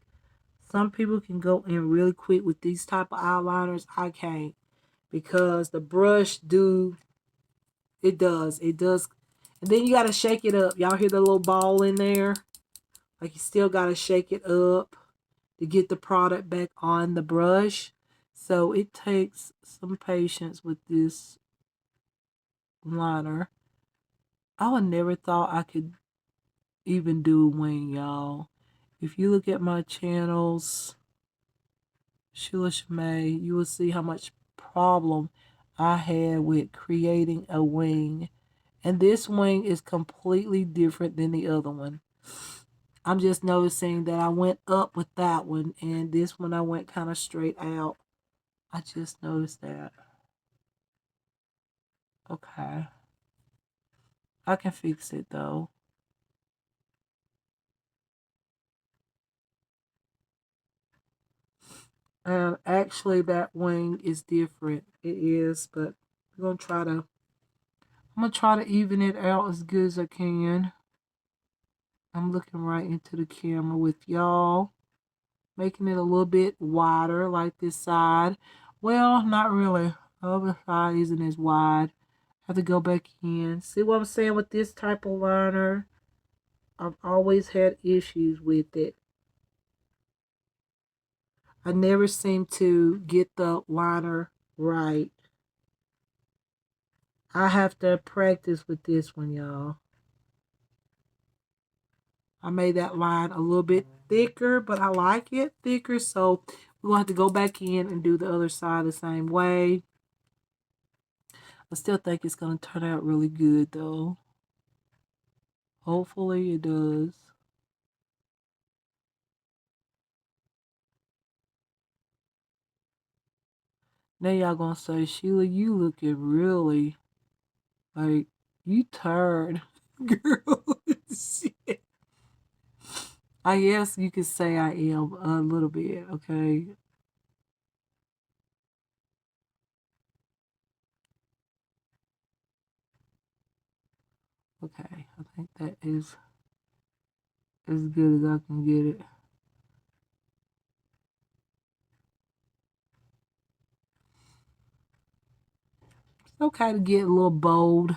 Some people can go in really quick with these type of eyeliners. I can't because the brush it does. And then you gotta shake it up. Y'all hear the little ball in there? Like you still gotta shake it up to get the product back on the brush. So it takes some patience with this liner. I would never thought I could even do a wing, y'all. If you look at my channels, Sheila Shmay, you will see how much problem I had with creating a wing. And this wing is completely different than the other one. I'm just noticing that I went up with that one, and this one I went kind of straight out. I just noticed that. Okay. I can fix it though. And actually that wing is different. It is, but I'm gonna try to even it out as good as I can. I'm looking right into the camera with y'all. Making it a little bit wider like this side. Well, not really. The other side isn't as wide. Have to go back in. See what I'm saying with this type of liner? I've always had issues with it. I never seem to get the liner right. I have to practice with this one, y'all. I made that line a little bit thicker, but I like it thicker, so we're going to have to go back in and do the other side the same way. I still think it's going to turn out really good, though. Hopefully it does. Now y'all going to say, Sheila, you looking really, like, you tired. Girl, shit. I guess you could say I am a little bit, okay? Okay, I think that is as good as I can get it. It's okay to get a little bold.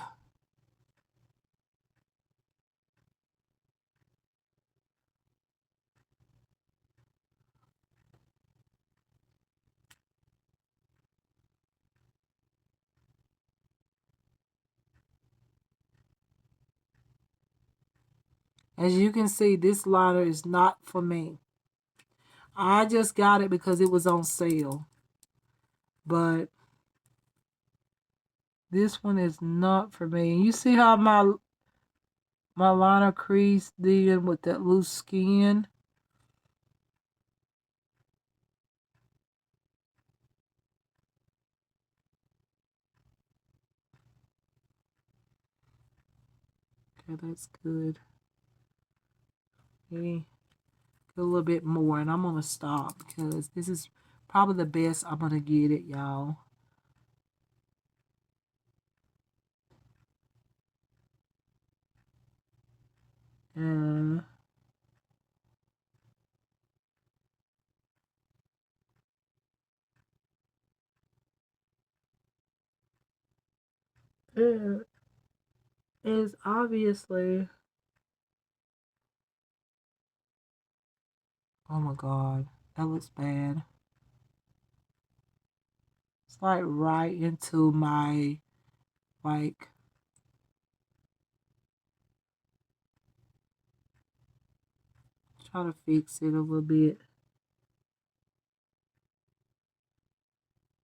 As you can see, this liner is not for me. I just got it because it was on sale. But this one is not for me. And you see how my liner crease did with that loose skin? Okay, that's good. Okay, a little bit more, and I'm gonna stop because this is probably the best I'm gonna get it, y'all. And it is obviously, oh my god, that looks bad. It's like right into my, like, try to fix it a little bit.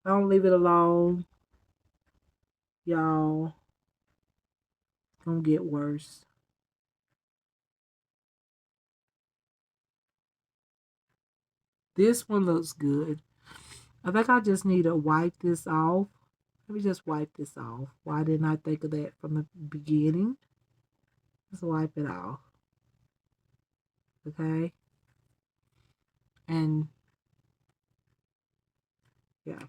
Don't leave it alone, y'all. It's gonna get worse. This one looks good. I think I just need to wipe this off. Let me just wipe this off. Why didn't I think of that from the beginning? Let's wipe it off. Okay. And yeah.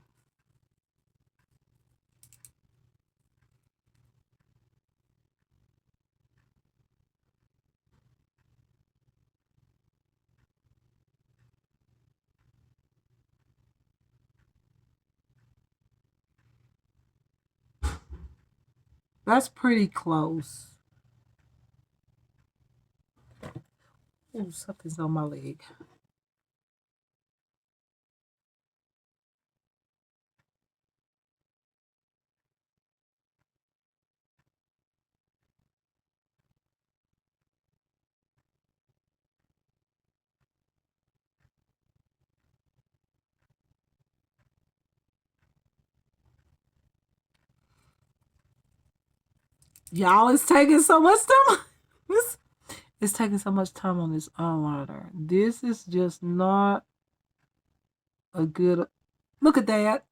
That's pretty close. Ooh, something's on my leg. Y'all, it's taking so much time. It's taking so much time on this eyeliner. This is just not a good. Look at that.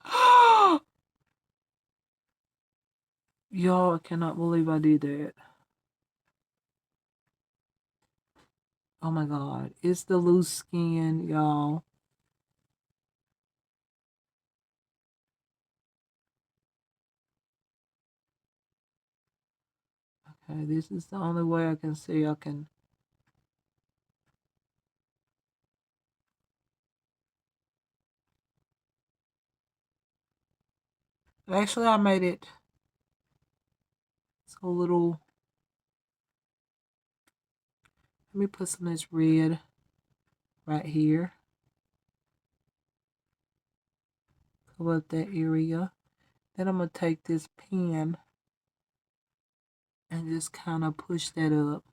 Y'all, I cannot believe I did that. Oh my god. It's the loose skin, y'all. Okay, this is the only way I can see I can. Actually, I made it so little. Let me put some of this red right here. Cover up that area. Then I'm going to take this pen and just kind of push that up.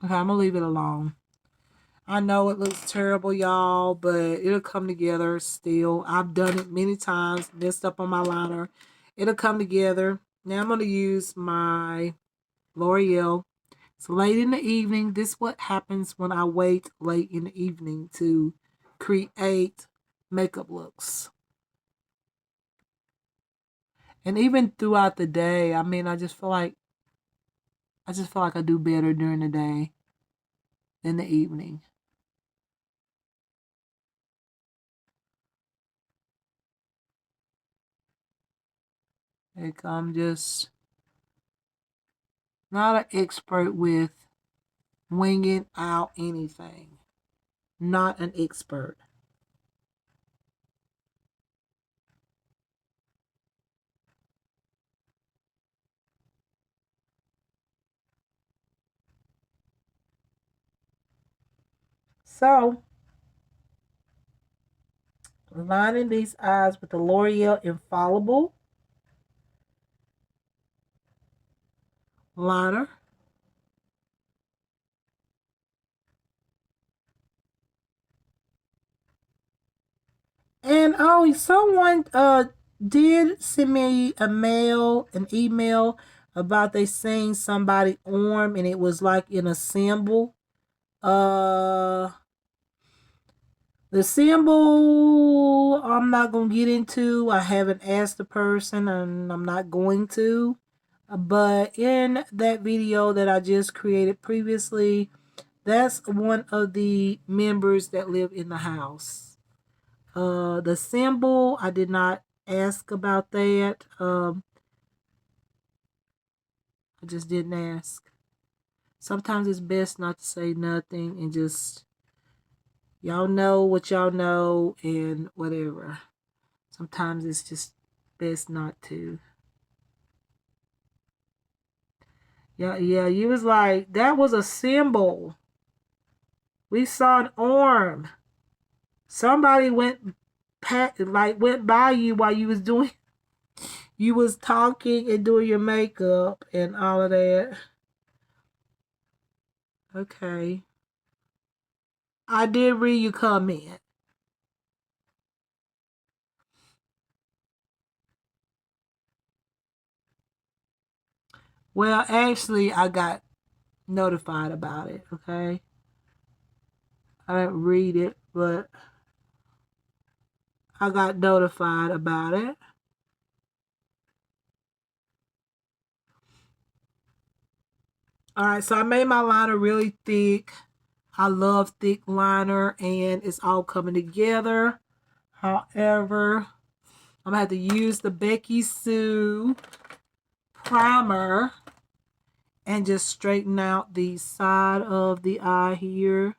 Okay, I'm going to leave it alone. I know it looks terrible, y'all, but it'll come together still. I've done it many times, messed up on my liner. It'll come together. Now I'm going to use my L'Oreal. It's late in the evening. This is what happens when I wait late in the evening to create makeup looks. And even throughout the day, I mean, I just feel like I do better during the day than the evening. Like I'm just not an expert with winging out anything. Not an expert. So, lining these eyes with the L'Oreal Infallible liner. And oh, someone did send me an email about they seeing somebody arm and it was like in a symbol. Uh the symbol I'm not gonna get into. I haven't asked the person and I'm not going to. But in that video that I just created previously, that's one of the members that live in the house. The symbol, I did not ask about that. I just didn't ask. Sometimes it's best not to say nothing and just y'all know what y'all know and whatever. Sometimes it's just best not to. Yeah, you was like, that was a symbol. We saw an arm. Somebody went by you while you was talking and doing your makeup and all of that. Okay. I did read your comment. Well, actually, I got notified about it, okay? I didn't read it, but I got notified about it. All right, so I made my liner really thick. I love thick liner, and it's all coming together. However, I'm gonna have to use the Becky Sue primer and just straighten out the side of the eye here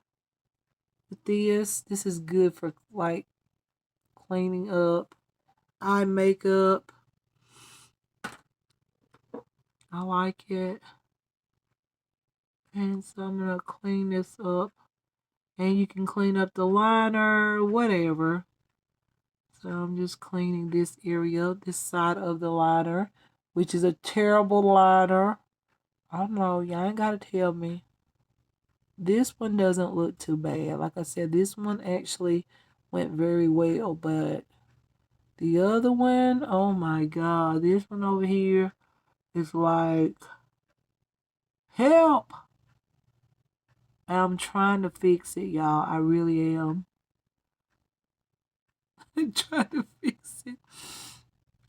with this. This is good for like cleaning up eye makeup. I like it. And so I'm gonna clean this up. And you can clean up the liner, whatever. So I'm just cleaning this area, this side of the liner, which is a terrible liner. I don't know, y'all ain't gotta tell me. This one doesn't look too bad. Like I said, this one actually went very well, but the other one, oh my God, this one over here is like, help. I'm trying to fix it, y'all. I really am. I'm trying to fix it.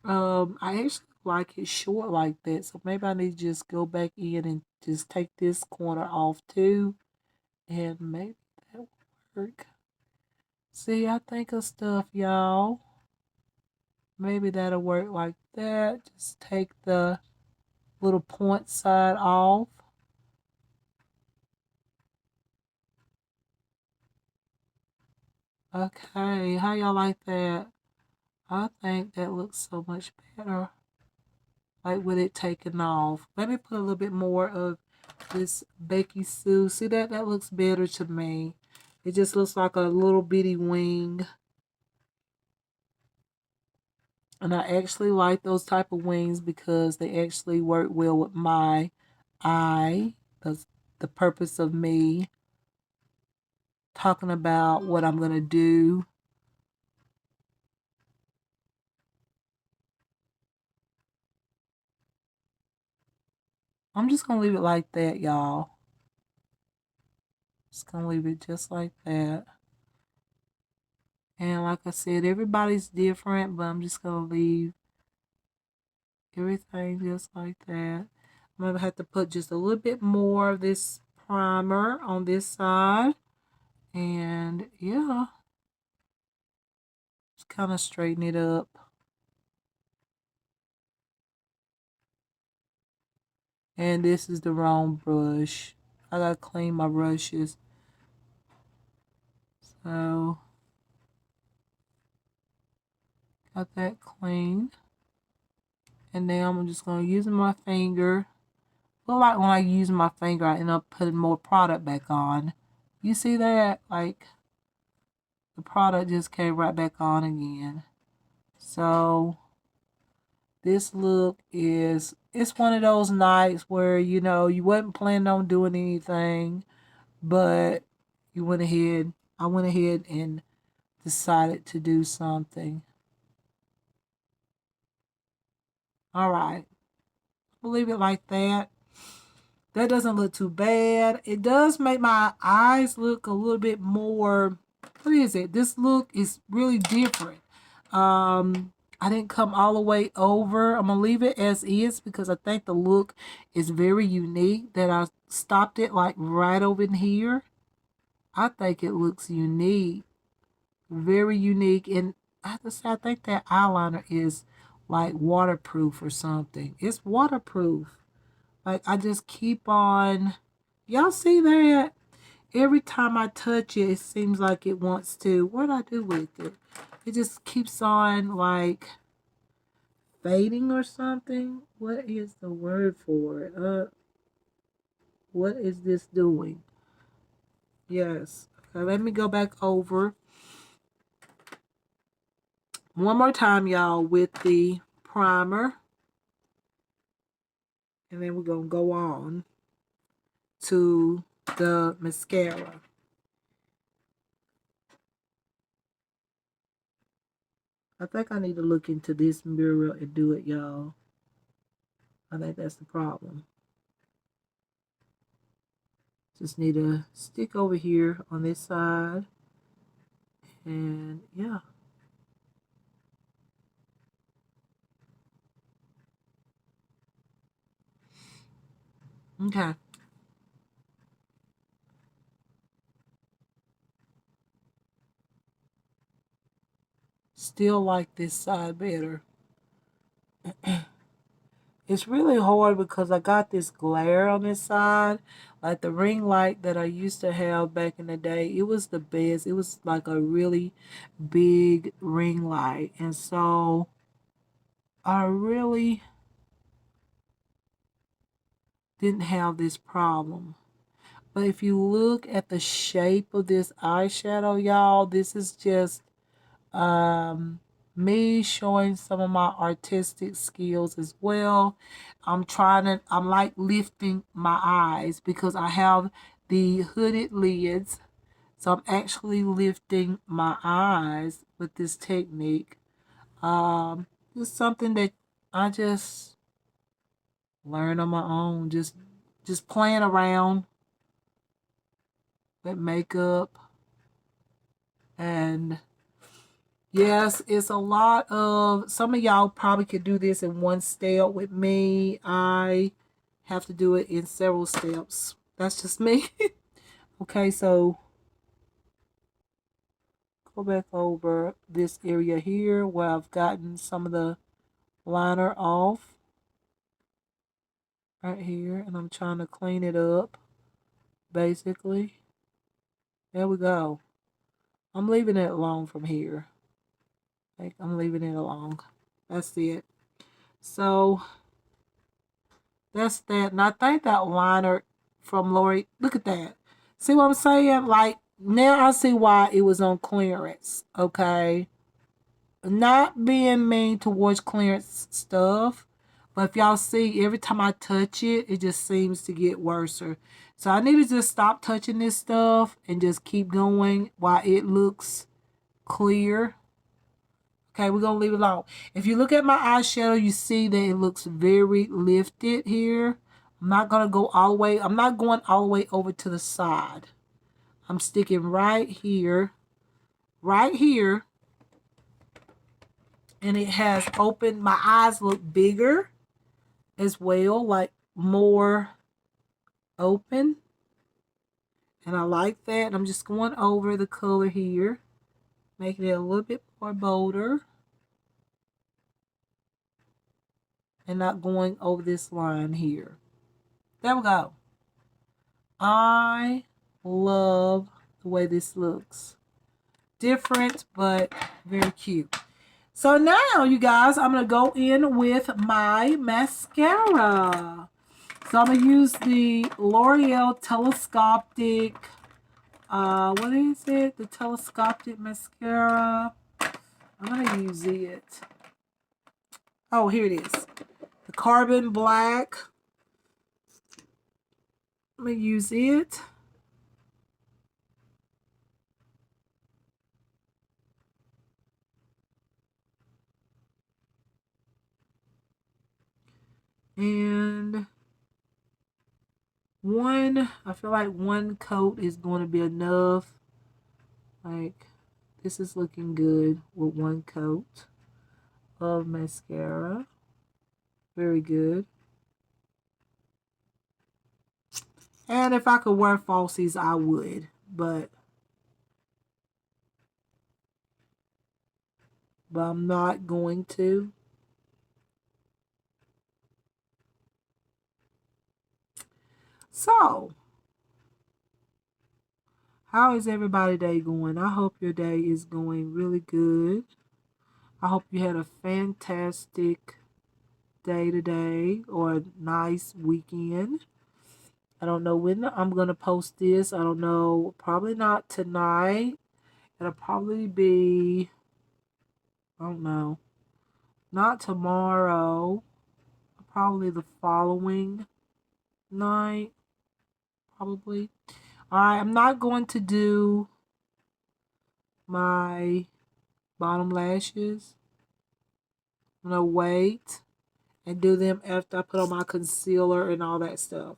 I actually like it short like that, so maybe I need to just go back in and just take this corner off too, and maybe that will work. See, I think of stuff, y'all. Maybe that'll work like that. Just take the little point side off. Okay, how y'all like that? I think that looks so much better. Like with it taken off. Let me put a little bit more of this Becky Sue. See that? That looks better to me. It just looks like a little bitty wing. And I actually like those type of wings because they actually work well with my eye. That's the purpose of me talking about what I'm going to do. I'm just going to leave it like that, y'all. Just going to leave it just like that. And like I said, everybody's different, but I'm just going to leave everything just like that. I'm going to have to put just a little bit more of this primer on this side. And yeah, just kind of straighten it up. And this is the wrong brush. I gotta clean my brushes. So, got that clean. And now I'm just gonna use my finger. Look like when I use my finger, I end up putting more product back on. You see that? Like, the product just came right back on again. So, this look is, it's one of those nights where, you know, you wasn't planning on doing anything, but I went ahead and decided to do something. All right. We'll leave it like that. That doesn't look too bad. It does make my eyes look a little bit more, what is it? This look is really different. I didn't come all the way over. I'm gonna leave it as is because I think the look is very unique. That I stopped it like right over in here. I think it looks unique. Very unique. And I have to say, I think that eyeliner is like waterproof or something. It's waterproof. Like I just keep on, y'all see that? Every time I touch it, it seems like it wants to, what do I do with it? It just keeps on like fading or something. What is the word for it? What is this doing? Yes. Okay, let me go back over one more time, y'all, with the primer. And then we're going to go on to the mascara. I think I need to look into this mirror and do it, y'all. I think that's the problem. Just need to stick over here on this side. And yeah. Okay. still like this side better. It's really hard because I got this glare on this side. Like the ring light that I used to have back in the day, it was the best. It was like a really big ring light. And so I really didn't have this problem. But if you look at the shape of this eyeshadow, y'all, this is just me showing some of my artistic skills as well. I'm like lifting my eyes because I have the hooded lids. So I'm actually lifting my eyes with this technique. It's something that I just learn on my own. Just playing around with makeup. And yes, it's a lot of, some of y'all probably could do this in one step. With me, I have to do it in several steps. That's just me. Okay, so go back over this area here where I've gotten some of the liner off. Right here, and I'm trying to clean it up, basically. There we go. I'm leaving it alone from here. Like, I'm leaving it alone. That's it. So that's that. And I think that liner from Lori, look at that. See what I'm saying? Like, now I see why it was on clearance. Okay. Not being mean towards clearance stuff. But if y'all see, every time I touch it, it just seems to get worse. So I need to just stop touching this stuff and just keep going while it looks clear. Okay, we're going to leave it alone. If you look at my eyeshadow, you see that it looks very lifted here. I'm not going to go all the way. I'm not going all the way over to the side. I'm sticking right here. Right here. And it has opened. My eyes look bigger as well. Like more open. And I like that. And I'm just going over the color here. Making it a little bit more bolder. And not going over this line here. There we go. I love the way this looks. Different, but very cute. So now, you guys, I'm going to go in with my mascara. So I'm going to use the L'Oreal Telescopic, what is it? The Telescopic Mascara. I'm going to use it. Oh, here it is. The Carbon Black. I'm going to use it. And I feel like one coat is going to be enough. Like, this is looking good with one coat of mascara. Very good. And if I could wear falsies, I would. But I'm not going to. So, how is everybody's day going? I hope your day is going really good. I hope you had a fantastic day today or a nice weekend. I don't know when I'm going to post this. I don't know. Probably not tonight. It'll probably be, I don't know, not tomorrow. Probably the following night. Probably. Alright, I'm not going to do my bottom lashes. I'm going to wait and do them after I put on my concealer and all that stuff.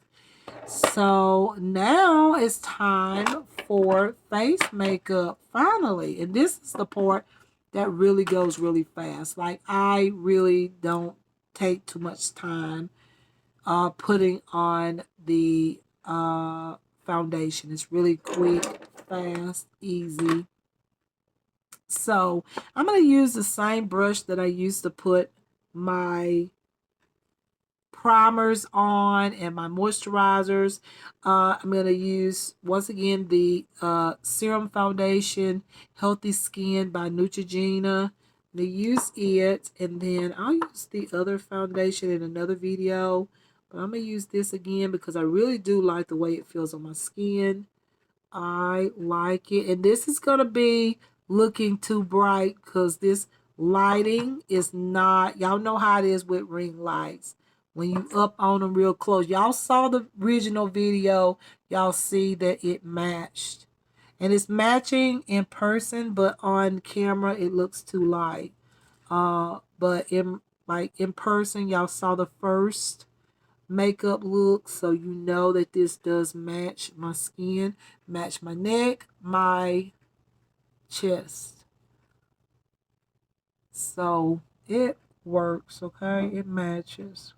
So now it's time for face makeup, finally. And this is the part that really goes really fast. Like, I really don't take too much time putting on the foundation. It's really quick, fast, easy. So I'm going to use the same brush that I used to put my primers on and my moisturizers. I'm going to use, once again, the Serum Foundation Healthy Skin by Neutrogena. I'm going to use it, and then I'll use the other foundation in another video. But I'm going to use this again because I really do like the way it feels on my skin. I like it. And this is going to be looking too bright because this lighting is not, y'all know how it is with ring lights. When you up on them real close. Y'all saw the original video. Y'all see that it matched. And it's matching in person, but on camera it looks too light. But in person, y'all saw the first makeup look, so you know that this does match my skin, match my neck, my chest. So it works, okay? It matches.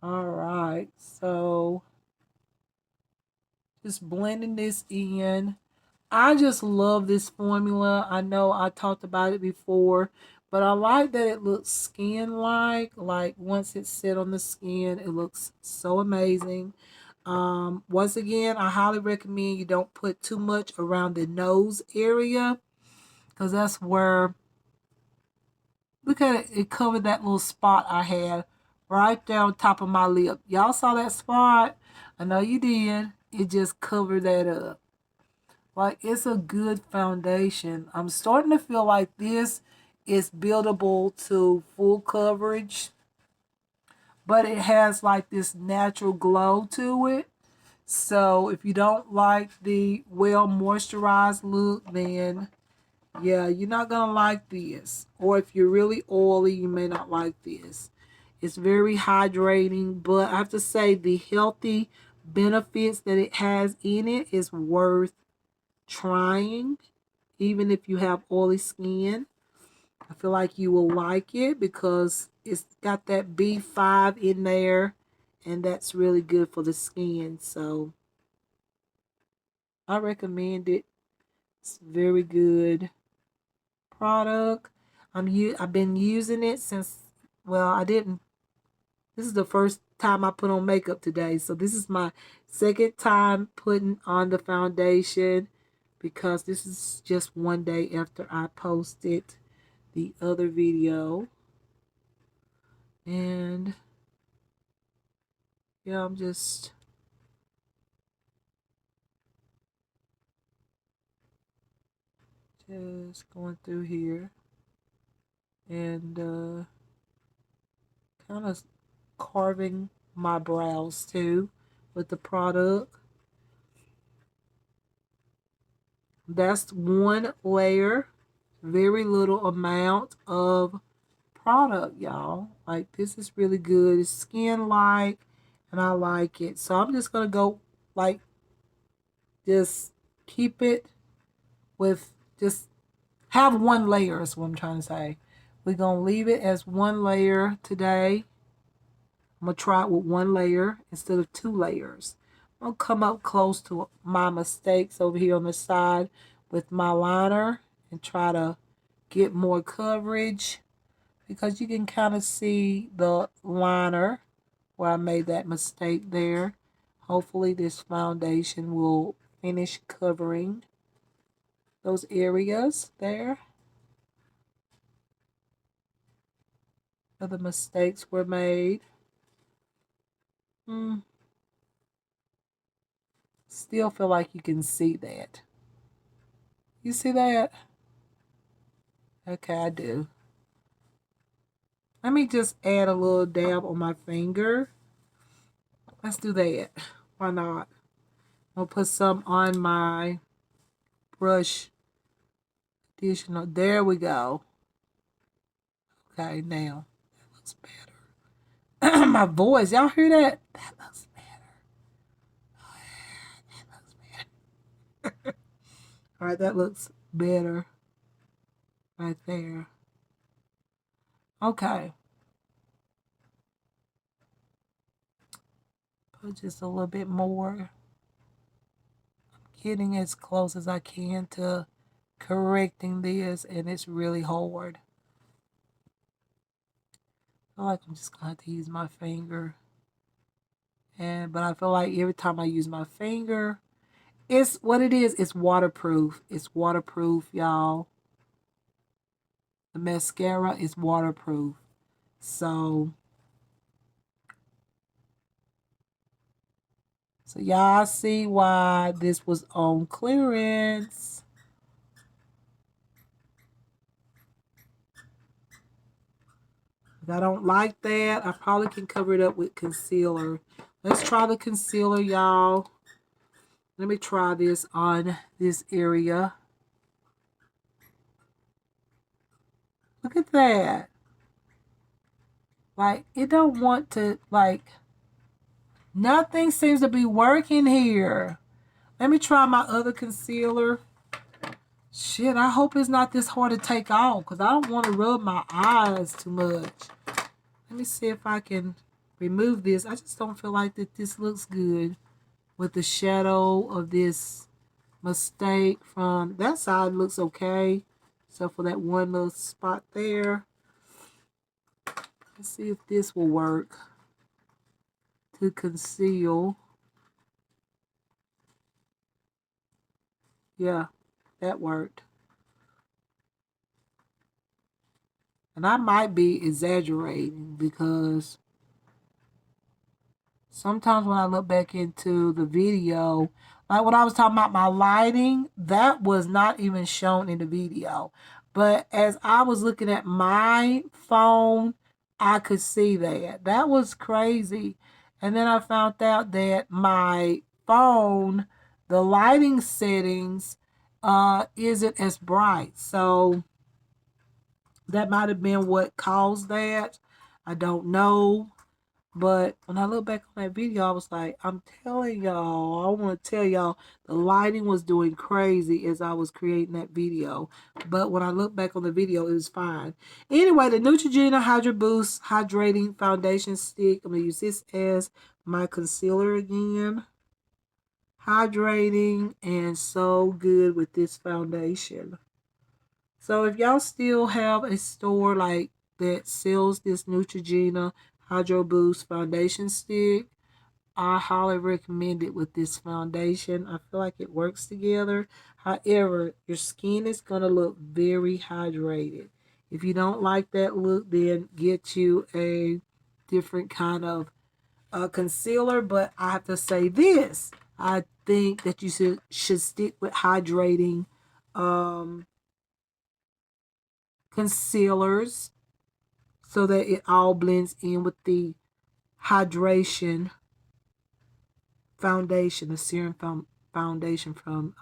All right, so just blending this in. I just love this formula. I know I talked about it before, but I like that it looks skin-like. Like once it's set on the skin, it looks so amazing. Once again, I highly recommend you don't put too much around the nose area because that's where, look at it, it covered that little spot I had right there on top of my lip. Y'all saw that spot? I know you did. It just covered that up. Like, it's a good foundation. I'm starting to feel like this is buildable to full coverage, but it has like this natural glow to it. So if you don't like the well moisturized look, then yeah, you're not gonna like this. Or if you're really oily, you may not like this. It's very hydrating, but I have to say the healthy benefits that it has in it is worth trying, even if you have oily skin. I feel like you will like it because it's got that B5 in there, and that's really good for the skin. So I recommend it. It's very good product. I've been using it since, well, I didn't, this is the first time I put on makeup today. So this is my second time putting on the foundation because this is just one day after I posted the other video. And yeah, I'm just going through here and kind of carving my brows too with the product. That's one layer, very little amount of product, y'all. Like, this is really good. It's skin like, and I like it. So I'm just gonna go like, just keep it with, just have one layer is what I'm trying to say. We're gonna leave it as one layer today. I'm gonna try it with one layer instead of two layers. I'm gonna come up close to my mistakes over here on the side with my liner and try to get more coverage, because you can kind of see the liner where I made that mistake there. Hopefully this foundation will finish covering those areas there where the mistakes were made. Still feel like you can see that. You see that? Okay, I do. Let me just add a little dab on my finger. Let's do that. Why not? I'll put some on my brush. Additional. There we go. Okay, now that looks better. My voice, y'all hear that? That looks better. Oh, yeah, that looks better. All right, that looks better right there. Okay. Put just a little bit more. I'm getting as close as I can to correcting this, and it's really hard. I feel like I'm just gonna have to use my finger. But I feel like every time I use my finger, it's what it is. It's waterproof. It's waterproof, y'all. The mascara is waterproof. So y'all see why this was on clearance. If I don't like that, I probably can cover it up with concealer. Let's try the concealer, y'all. Let me try this on this area. Look at that. Like, it don't want to, like, nothing seems to be working here. Let me try my other concealer. Shit, I hope it's not this hard to take off because I don't want to rub my eyes too much. Let me see if I can remove this. I just don't feel like that this looks good with the shadow of this mistake from that side. Looks okay. So for that one little spot there. Let's see if this will work to conceal. Yeah, that worked. And I might be exaggerating because sometimes when I look back into the video, like when I was talking about my lighting, that was not even shown in the video. But as I was looking at my phone, I could see that. That was crazy. And then I found out that my phone, the lighting settings, isn't as bright. So that might have been what caused that. I don't know. But when I look back on that video, I was like, I'm telling y'all, I want to tell y'all, the lighting was doing crazy as I was creating that video. But when I look back on the video, it was fine. Anyway, the Neutrogena Hydra Boost Hydrating Foundation Stick. I'm going to use this as my concealer again. Hydrating and so good with this foundation. So if y'all still have a store like that sells this Neutrogena Hydro Boost foundation stick, I highly recommend it with this foundation. I feel like it works together. However, your skin is going to look very hydrated. If you don't like that look, then get you a different kind of concealer. But I have to say this. I think that you should stick with hydrating concealers so that it all blends in with the hydration foundation, the Serum Foundation from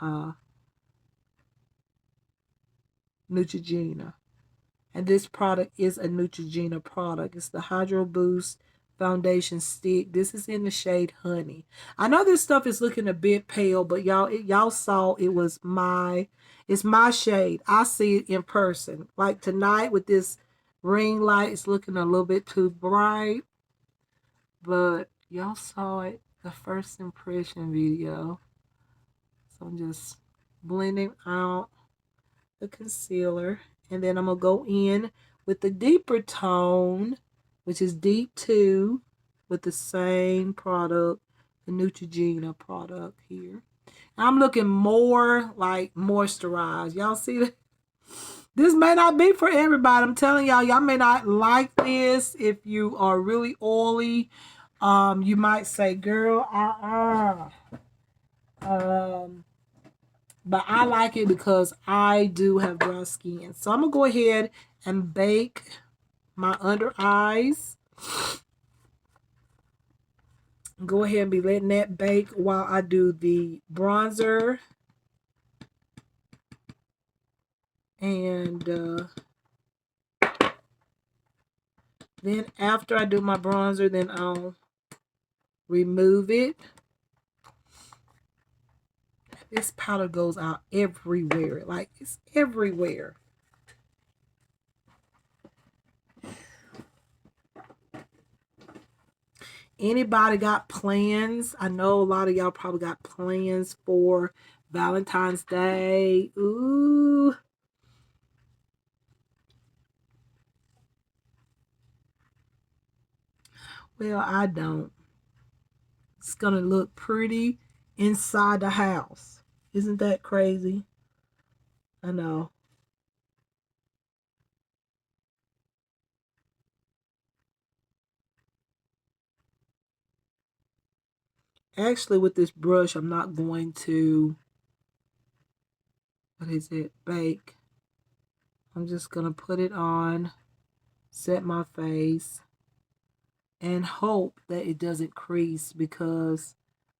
Neutrogena. And this product is a Neutrogena product. It's the Hydro Boost Foundation Stick. This is in the shade Honey. I know this stuff is looking a bit pale, but y'all saw it's my shade. I see it in person. Like tonight with this ring light, it's looking a little bit too bright. But y'all saw it, the first impression video. So I'm just blending out the concealer. And then I'm going to go in with the deeper tone, which is Deep 2, with the same product, the Neutrogena product here. I'm looking more like moisturized. Y'all see that? This may not be for everybody. I'm telling y'all may not like this. If you are really oily, you might say, girl, but I like it because I do have dry skin. So I'm going to go ahead and bake my under eyes. Go ahead and be letting that bake while I do the bronzer. And then after I do my bronzer, then I'll remove it. This powder goes out everywhere. Like, it's everywhere. Anybody got plans? I know a lot of y'all probably got plans for Valentine's Day. Ooh. Well, I don't. It's going to look pretty inside the house. Isn't that crazy? I know. Actually, with this brush, I'm not going to, what is it, bake. I'm just going to put it on, set my face, and hope that it doesn't crease because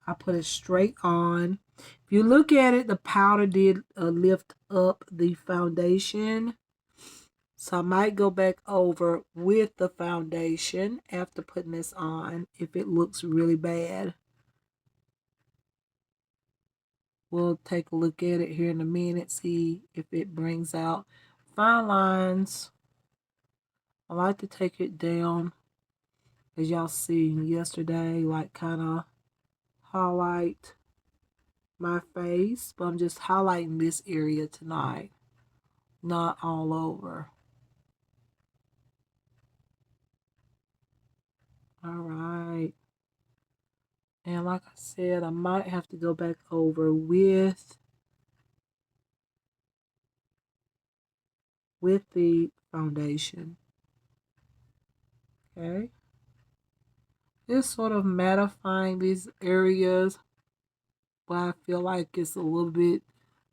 I put it straight on. If you look at it, the powder did lift up the foundation. So I might go back over with the foundation after putting this on if it looks really bad. We'll take a look at it here in a minute, see if it brings out fine lines. I like to take it down, as y'all seen yesterday, like kind of highlight my face, but I'm just highlighting this area tonight, not all over. All right. And like I said, I might have to go back over with the foundation. Okay. Just sort of mattifying these areas, but I feel like it's a little bit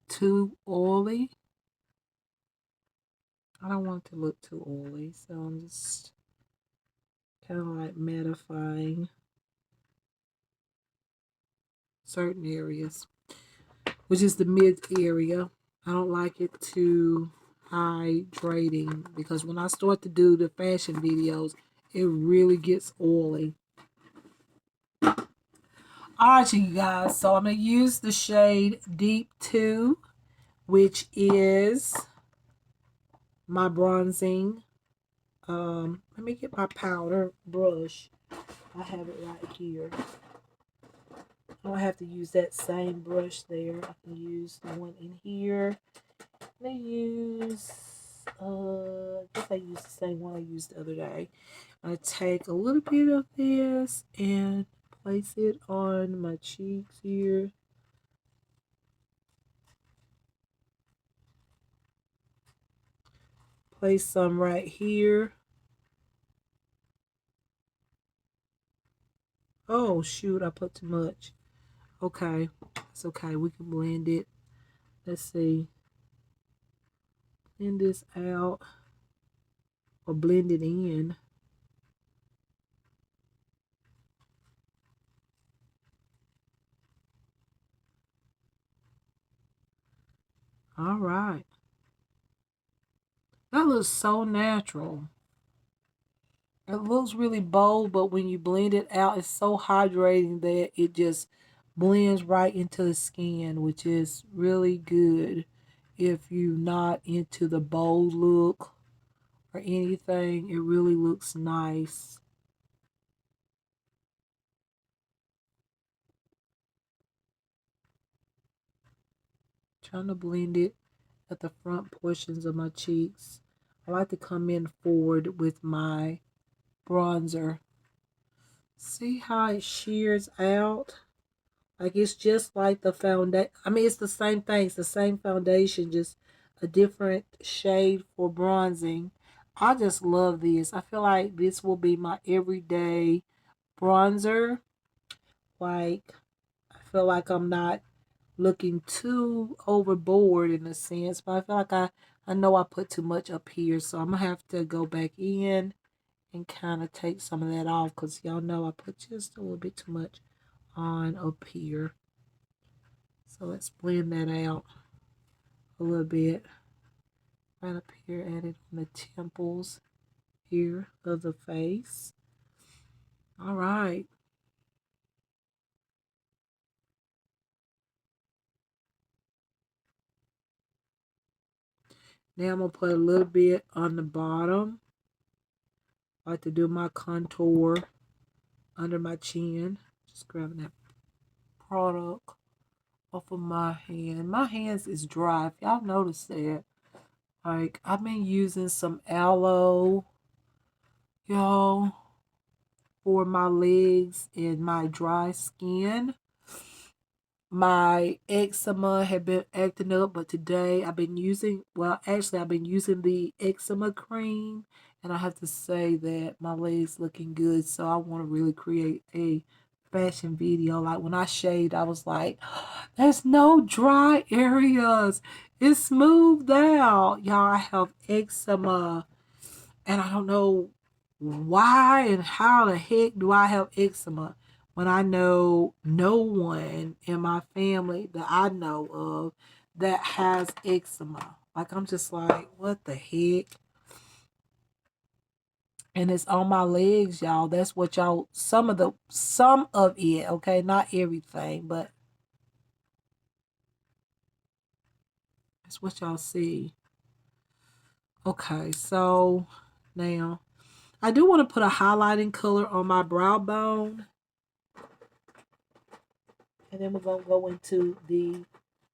too oily. I don't want it to look too oily, so I'm just kind of like mattifying certain areas, which is the mid area. I don't like it too hydrating because when I start to do the fashion videos, it really gets oily. Alright, you guys, so I'm going to use the shade Deep 2, which is my bronzing. Let me get my powder brush. I have it right here. I don't have to use that same brush there. I can use the one in here. I use, I guess I used the same one I used the other day. I'm going to take a little bit of this and place it on my cheeks here. Place some right here. Oh, shoot, I put too much. Okay, it's okay. We can blend it. Let's see. Blend this out or blend it in. All right. That looks so natural. It looks really bold, but when you blend it out, it's so hydrating that it just blends right into the skin, which is really good if you're not into the bold look or anything. It really looks nice. Trying to blend it at the front portions of my cheeks. I like to come in forward with my bronzer. See how it shears out? Like it's just like the foundation. I mean, it's the same thing. It's the same foundation, just a different shade for bronzing. I just love this. I feel like this will be my everyday bronzer. Like, I feel like I'm not looking too overboard in a sense, but I feel like I know I put too much up here, so I'm gonna have to go back in and kind of take some of that off because y'all know I put just a little bit too much on up here. So let's blend that out a little bit. Right up here, add it on the temples here of the face. All right. Now I'm going to put a little bit on the bottom. I like to do my contour under my chin. Just grabbing that product off of my hand. My hands is dry. If y'all notice that. Like, I've been using some aloe, y'all, for my legs and my dry skin. My eczema had been acting up, but today I've been using, well, actually, I've been using the eczema cream, and I have to say that my legs looking good. So I want to really create a fashion video. Like when I shaved, I was like, there's no dry areas. It's smoothed out. Y'all, I have eczema, and I don't know why and how the heck do I have eczema when I know no one in my family that I know of that has eczema. Like, I'm just like, what the heck? And it's on my legs, y'all. That's what y'all, some of it, okay? Not everything, but that's what y'all see. Okay, so now I do want to put a highlighting color on my brow bone. And then we're going to go into the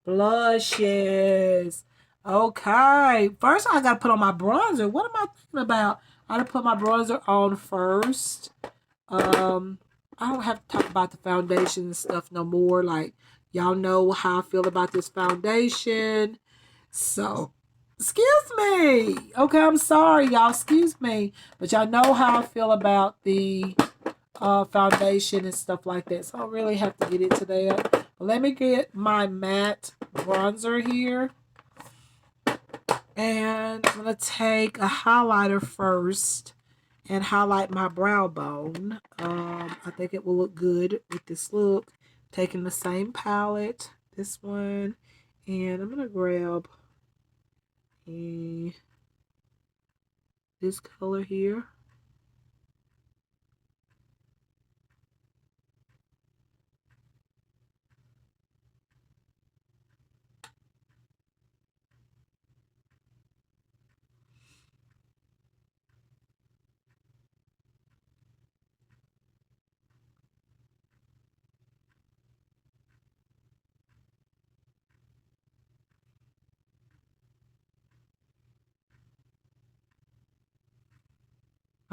blushes. Okay. First, I got to put on my bronzer. What am I thinking about? I got to put my bronzer on first. I don't have to talk about the foundation and stuff no more. Like, y'all know how I feel about this foundation. So, excuse me. Okay, I'm sorry, y'all. Excuse me. But y'all know how I feel about the foundation and stuff like that. So I don't really have to get into that. But let me get my matte bronzer here. And I'm going to take a highlighter first and highlight my brow bone. I think it will look good with this look. Taking the same palette, this one, and I'm going to grab this color here.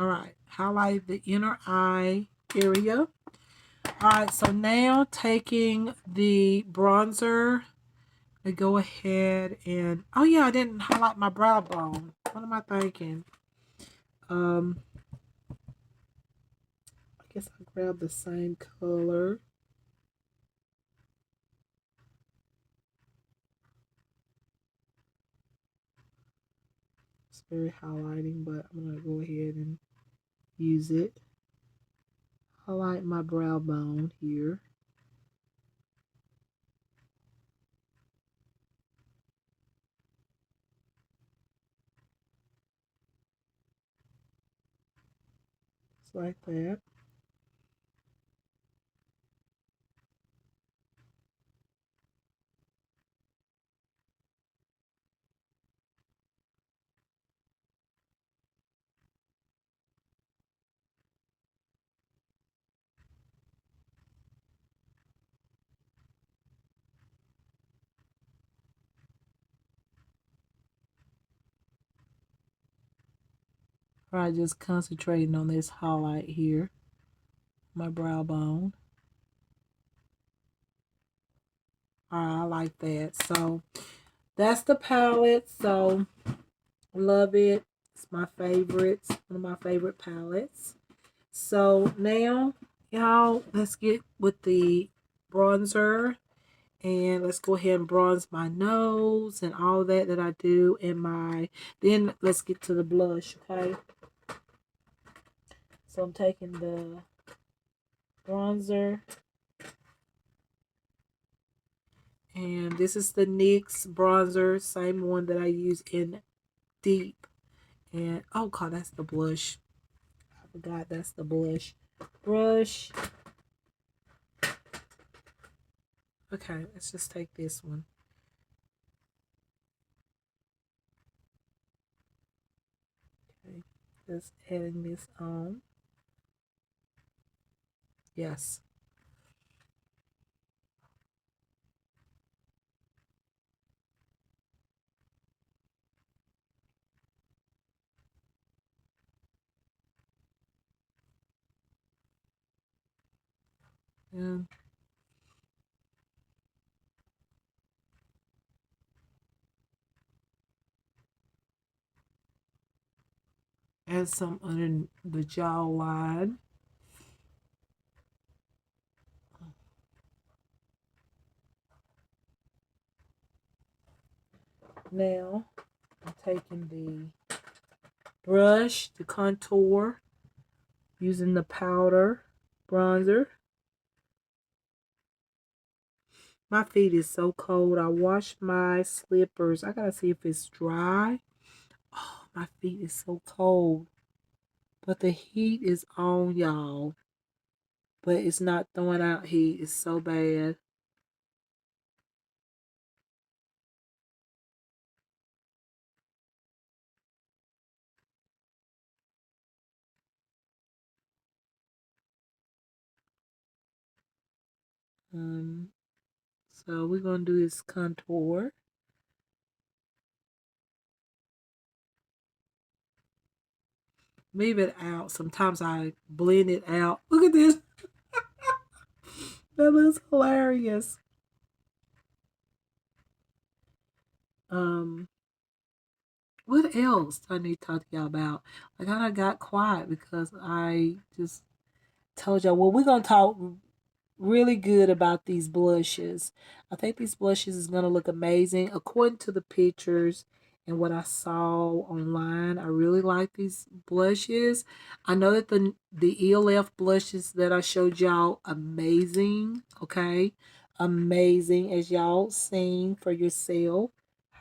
All right, highlight the inner eye area. All right, so now taking the bronzer, I go ahead and, oh yeah, I didn't highlight my brow bone. What am I thinking? I guess I'll grab the same color. It's very highlighting, but I'm going to go ahead and use it. Highlight my brow bone here. Just like that. All right, just concentrating on this highlight here. My brow bone. All right, I like that. So that's the palette. So love it. It's my favorite. One of my favorite palettes. So now, y'all, let's get with the bronzer. And let's go ahead and bronze my nose and all that I do in my... Then let's get to the blush, okay? So I'm taking the bronzer. And this is the NYX bronzer. Same one that I use in Deep. And, oh God, that's the blush. I forgot that's the blush. Brush. Okay, let's just take this one. Okay, just adding this on. Yes. And add some under the jawline. Now, I'm taking the brush to contour using the powder bronzer. My feet is so cold. I washed my slippers. I gotta see if it's dry. Oh, my feet is so cold. But the heat is on, y'all. But it's not throwing out heat. It's so bad. So we're gonna do this contour. Leave it out. Sometimes I blend it out. Look at this. That looks hilarious. What else I need to talk to y'all about? Like I got quiet because I just told y'all. Well, we're gonna talk really good about these blushes. I think these blushes is gonna look amazing according to the pictures and what I saw online. I really like these blushes. I know that the ELF blushes that I showed y'all amazing. Okay, amazing as y'all seen for yourself.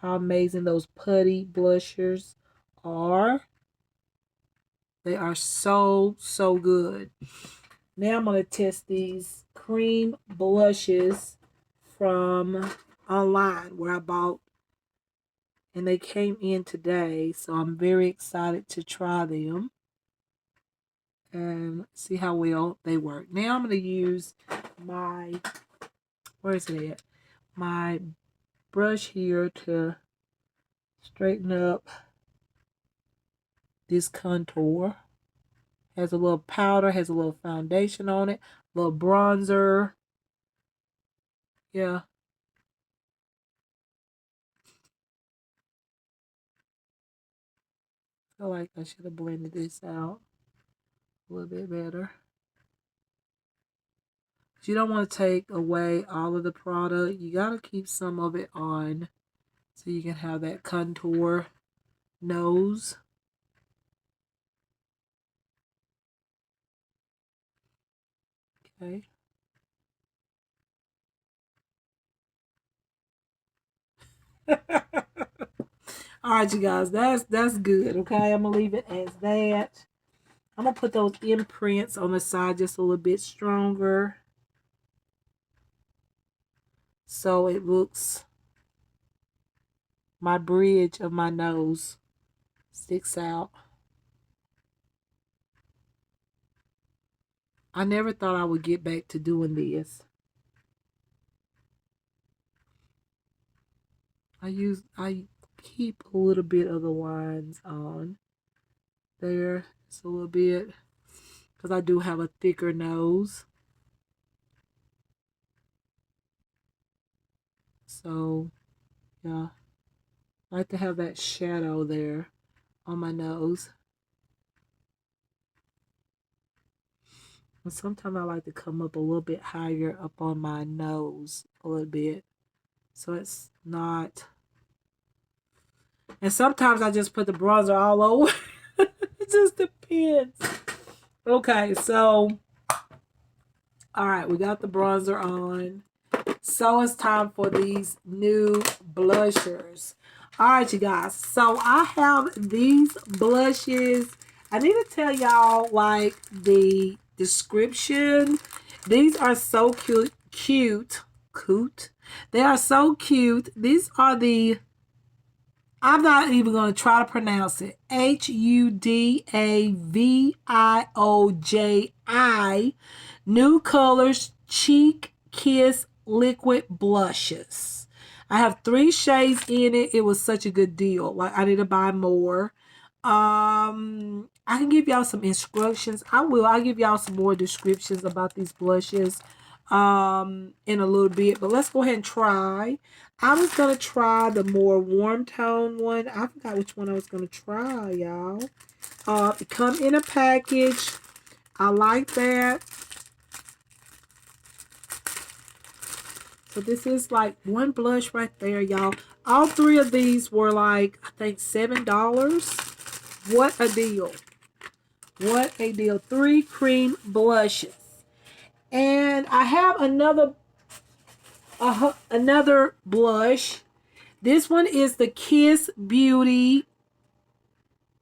How amazing those putty blushers are. They are so good. Now I'm going to test these cream blushes from online where I bought, and they came in today. So I'm very excited to try them and see how well they work. Now I'm going to use my, where is it at? My brush here to straighten up this contour. Has a little powder, has a little foundation on it, a little bronzer. Yeah. I feel like I should have blended this out a little bit better. But you don't want to take away all of the product. You got to keep some of it on so you can have that contour nose. Okay. All right, you guys, that's good. Okay, I'm gonna leave it as that. I'm gonna put those imprints on the side just a little bit stronger, so it looks, my bridge of my nose sticks out. I never thought I would get back to doing this. I keep a little bit of the lines on there, just a little bit, because I do have a thicker nose. So, yeah, I like to have that shadow there on my nose. And sometimes I like to come up a little bit higher up on my nose a little bit, so it's not. And sometimes I just put the bronzer all over. It just depends. Okay, so, all right, we got the bronzer on. So it's time for these new blushers. All right, you guys. So I have these blushes. I need to tell y'all like the description. These are so cute. They are so cute. These are the, I'm not even going to try to pronounce it. Hudavioj. New Colors Cheek Kiss Liquid Blushes. I have 3 shades in it. It was such a good deal. Like I need to buy more. I can give y'all some instructions. I will. I'll give y'all some more descriptions about these blushes. in a little bit, but let's go ahead and try. I was gonna try the more warm tone one. I forgot which one I was gonna try, y'all. It come in a package. I like that. So this is like one blush right there, y'all. All three of these were like, I think $7. What a deal. What a deal. 3 cream blushes. And I have another blush. This one is the Kiss Beauty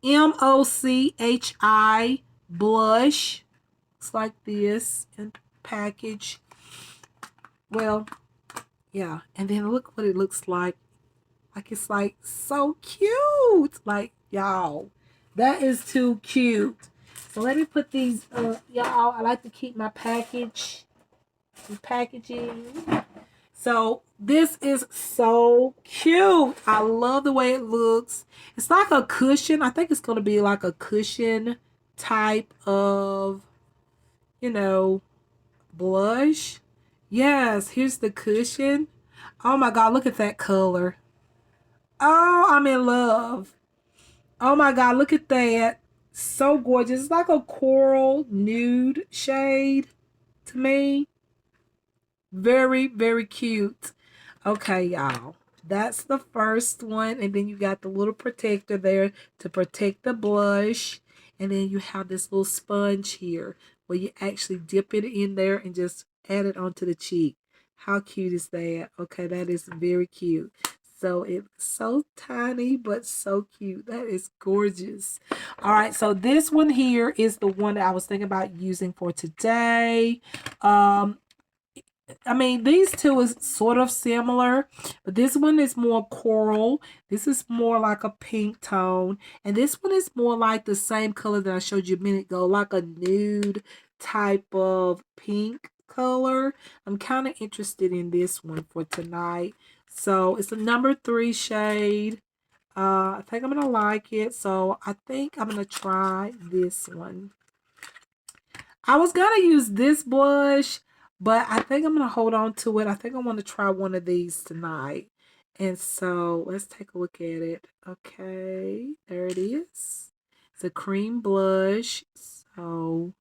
MOCHI blush. It's like this in package. Well, yeah. And then look what it looks like. Like, it's like so cute. Like, y'all, that is too cute. So let me put these y'all. I like to keep my packaging. So this is so cute. I love the way it looks. It's like a cushion. I think it's going to be like a cushion type of, you know, blush. Yes, here's the cushion. Oh my God, look at that color. Oh, I'm in love. Oh my God, look at that. So gorgeous. It's like a coral nude shade to me. Very, very cute. Okay, y'all. That's the first one. And then you got the little protector there to protect the blush. And then you have this little sponge here where you actually dip it in there and just add it onto the cheek. How cute is that? Okay, that is very cute. So it's so tiny, but so cute. That is gorgeous. All right, so this one here is the one that I was thinking about using for today. I mean, these two is sort of similar, but this one is more coral. This is more like a pink tone. And this one is more like the same color that I showed you a minute ago, like a nude type of pink color. I'm kind of interested in this one for tonight. So it's a number 3 shade. I think I'm going to like it. So I think I'm going to try this one. I was going to use this blush, but I think I'm going to hold on to it. I think I want to try one of these tonight. And so let's take a look at it. Okay, there it is. It's a cream blush. So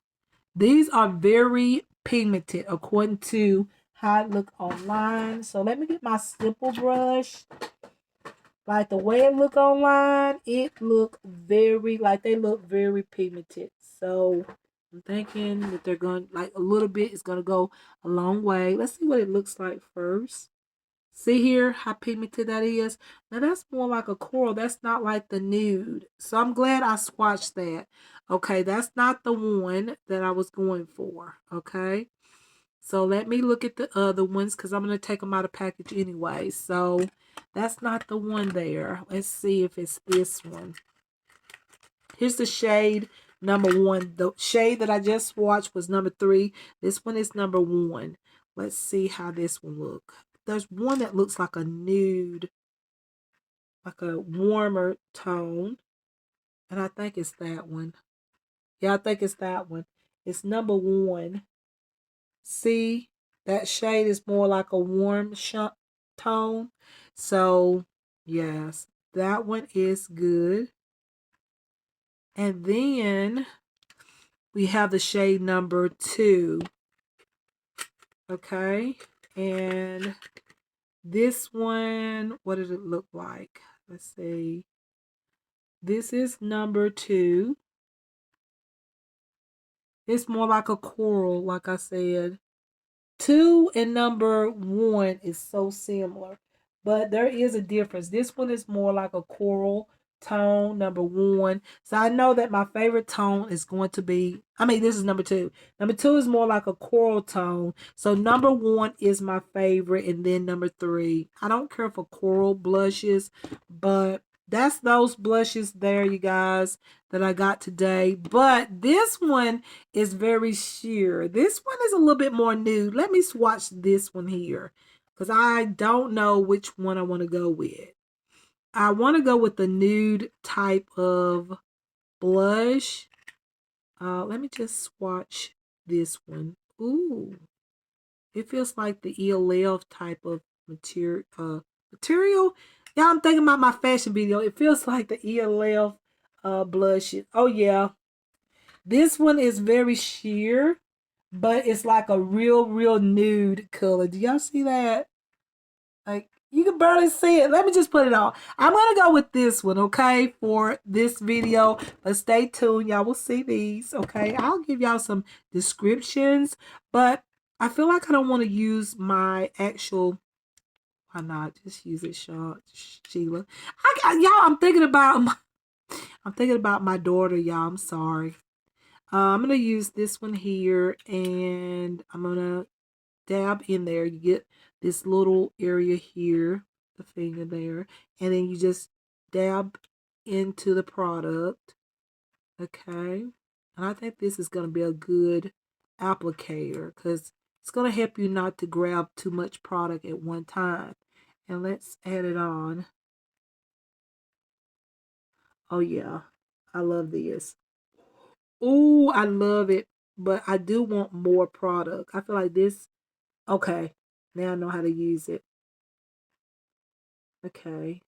these are very pigmented according to how it look online. So let me get my stipple brush. Like the way it look online, it look very, like they look very pigmented. So I'm thinking that they're going, like a little bit is going to go a long way. Let's see what it looks like first. See here how pigmented that is? Now that's more like a coral. That's not like the nude. So I'm glad I swatched that. Okay, that's not the one that I was going for. Okay. So let me look at the other ones because I'm going to take them out of package anyway. So that's not the one there. Let's see if it's this one. Here's the shade number 1. The shade that I just swatched was number 3. This one is number 1. Let's see how this one look. There's one that looks like a nude, like a warmer tone. And I think it's that one. Yeah, I think it's that one. It's number 1. See, that shade is more like a warm tone. So, yes, that one is good. And then we have the shade number 2. Okay. And this one, what did it look like? Let's see. This is number 2. It's more like a coral, like I said. 2 and number 1 is so similar, but there is a difference. This one is more like a coral tone, number 1. So I know that my favorite tone is going to be, I mean, this is number 2. Number 2 is more like a coral tone. So number 1 is my favorite, and then number 3. I don't care for coral blushes, but that's those blushes there, you guys, that I got today. But this one is very sheer. This one is a little bit more nude. Let me swatch this one here because I don't know which one I want to go with. I want to go with the nude type of blush. Let me just swatch this one. Ooh. It feels like the ELF type of material. Yeah, I'm thinking about my fashion video. It feels like the ELF blush. Oh yeah. This one is very sheer, but it's like a real nude color. Do y'all see that? Like, you can barely see it. Let me just put it on. I'm going to go with this one, okay, for this video. But stay tuned. Y'all will see these, okay? I'll give y'all some descriptions. But I feel like I don't want to use my actual... Why not? Just use it, Sheila. Y'all, I'm thinking about my daughter, y'all. I'm sorry. I'm going to use this one here. And I'm going to dab in there. You get this little area here, the finger there, and then you just dab into the product. Okay, and I think this is going to be a good applicator because it's going to help you not to grab too much product at one time. And let's add it on. Oh yeah, I love this. Oh, I love it, but I do want more product. I feel like this... Okay, now I know how to use it. Okay.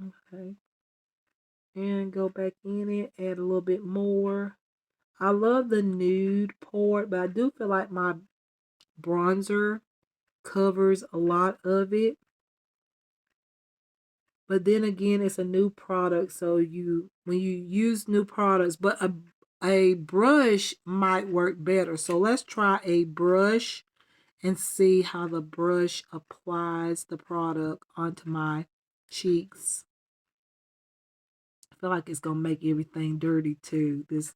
Okay. And go back in it, add a little bit more. I love the nude part, but I do feel like my bronzer covers a lot of it. But then again, it's a new product, so when you use new products, but a brush might work better. So let's try a brush and see how the brush applies the product onto my cheeks. I feel like it's gonna make everything dirty too. It's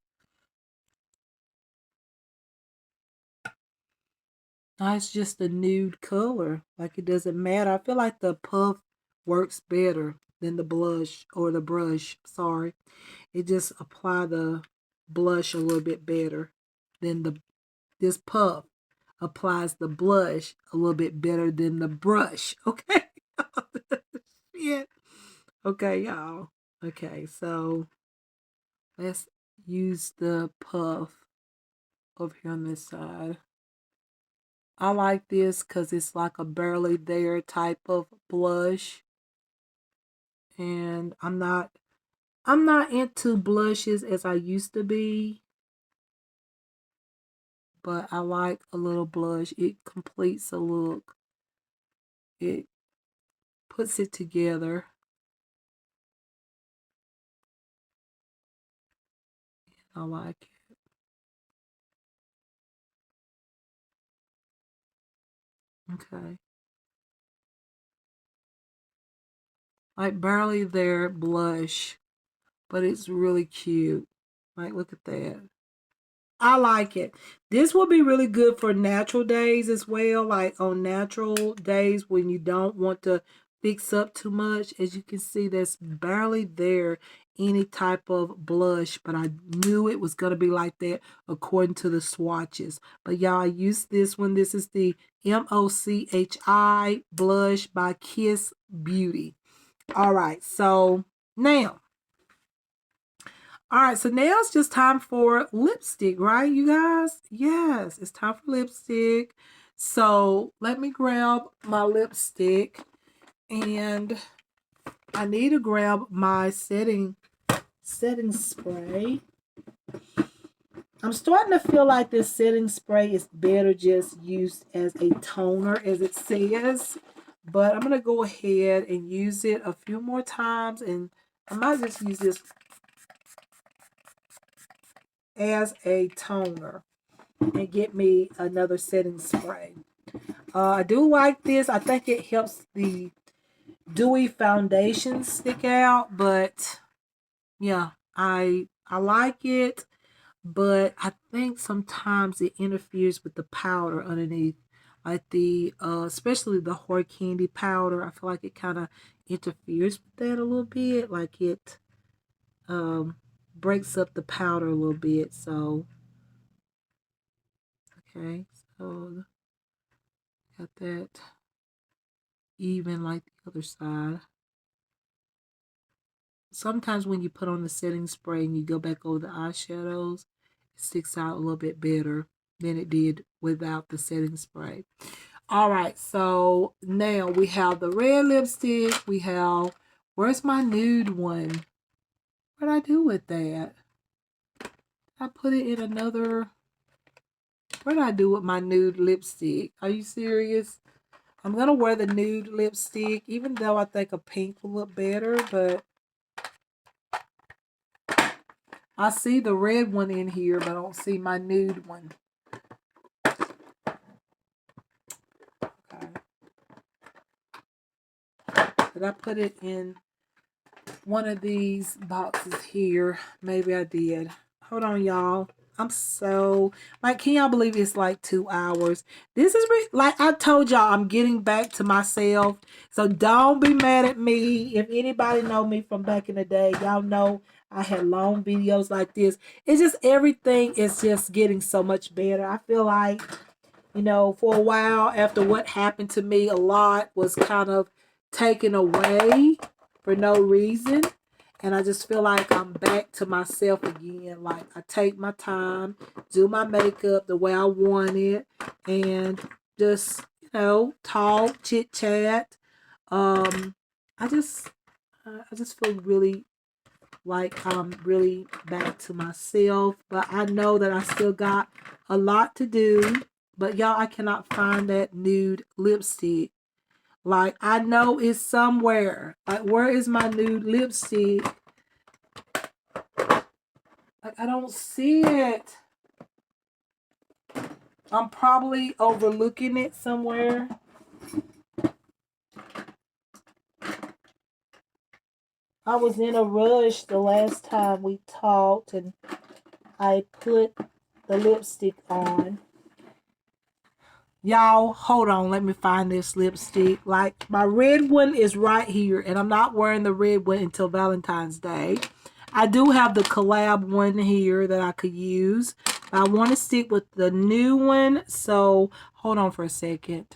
just a nude color. Like, it doesn't matter. I feel like the puff works better than the blush or the brush. Sorry. It just apply the blush a little bit better than this puff applies the blush a little bit better than the brush. Okay. Yeah. Okay, y'all. Okay, so let's use the puff over here on this side. I like this because it's like a barely there type of blush. And I'm not into blushes as I used to be. But I like a little blush. It completes a look. It puts it together. I like it. Okay. Like barely there blush. But it's really cute. Like, look at that. I like it. This will be really good for natural days as well. Like on natural days when you don't want to fix up too much. As you can see, there's barely there any type of blush. But I knew it was going to be like that according to the swatches. But y'all, use this one. This is the MOCHI blush by Kiss Beauty. All right. So now... All right, so now it's just time for lipstick, right, you guys? Yes, it's time for lipstick. So let me grab my lipstick, and I need to grab my setting spray. I'm starting to feel like this setting spray is better just used as a toner, as it says. But I'm going to go ahead and use it a few more times, and I might just use this as a toner and get me another setting spray. I do like this. I think it helps the dewy foundation stick out, but yeah, I like it, but I think sometimes it interferes with the powder underneath, like the especially the hard candy powder. I feel like it kind of interferes with that a little bit, like it breaks up the powder a little bit. So okay, so got that even like the other side. sometimes when you put on the setting spray and you go back over the eyeshadows, it sticks out a little bit better than it did without the setting spray. All right, so now we have the red lipstick. We have, where's my nude one? What did I do with that? I put it in another, what did I do with my nude lipstick? Are you serious? I'm going to wear the nude lipstick, even though I think a pink will look better, but I see the red one in here, but I don't see my nude one. Okay. Did I put it in one of these boxes here? Maybe I did. Hold on, y'all. I'm so, like, can y'all believe it's like 2 hours? This is, like I told y'all, I'm getting back to myself. So don't be mad at me. If anybody know me from back in the day, y'all know I had long videos like this. It's just everything is just getting so much better. I feel like, you know, for a while after what happened to me, a lot was kind of taken away for no reason. And I just feel like I'm back to myself again. Like, I take my time, do my makeup the way I want it, and just, you know, talk, chit chat. I just feel really like I'm really back to myself. But I know that I still got a lot to do. But y'all, I cannot find that nude lipstick. Like, I know it's somewhere. Like, where is my nude lipstick? Like, I don't see it. I'm probably overlooking it somewhere. I was in a rush the last time we talked and I put the lipstick on. Y'all, hold on. Let me find this lipstick. Like, my red one is right here, and I'm not wearing the red one until Valentine's Day. I do have the collab one here that I could use. I want to stick with the new one, so hold on for a second.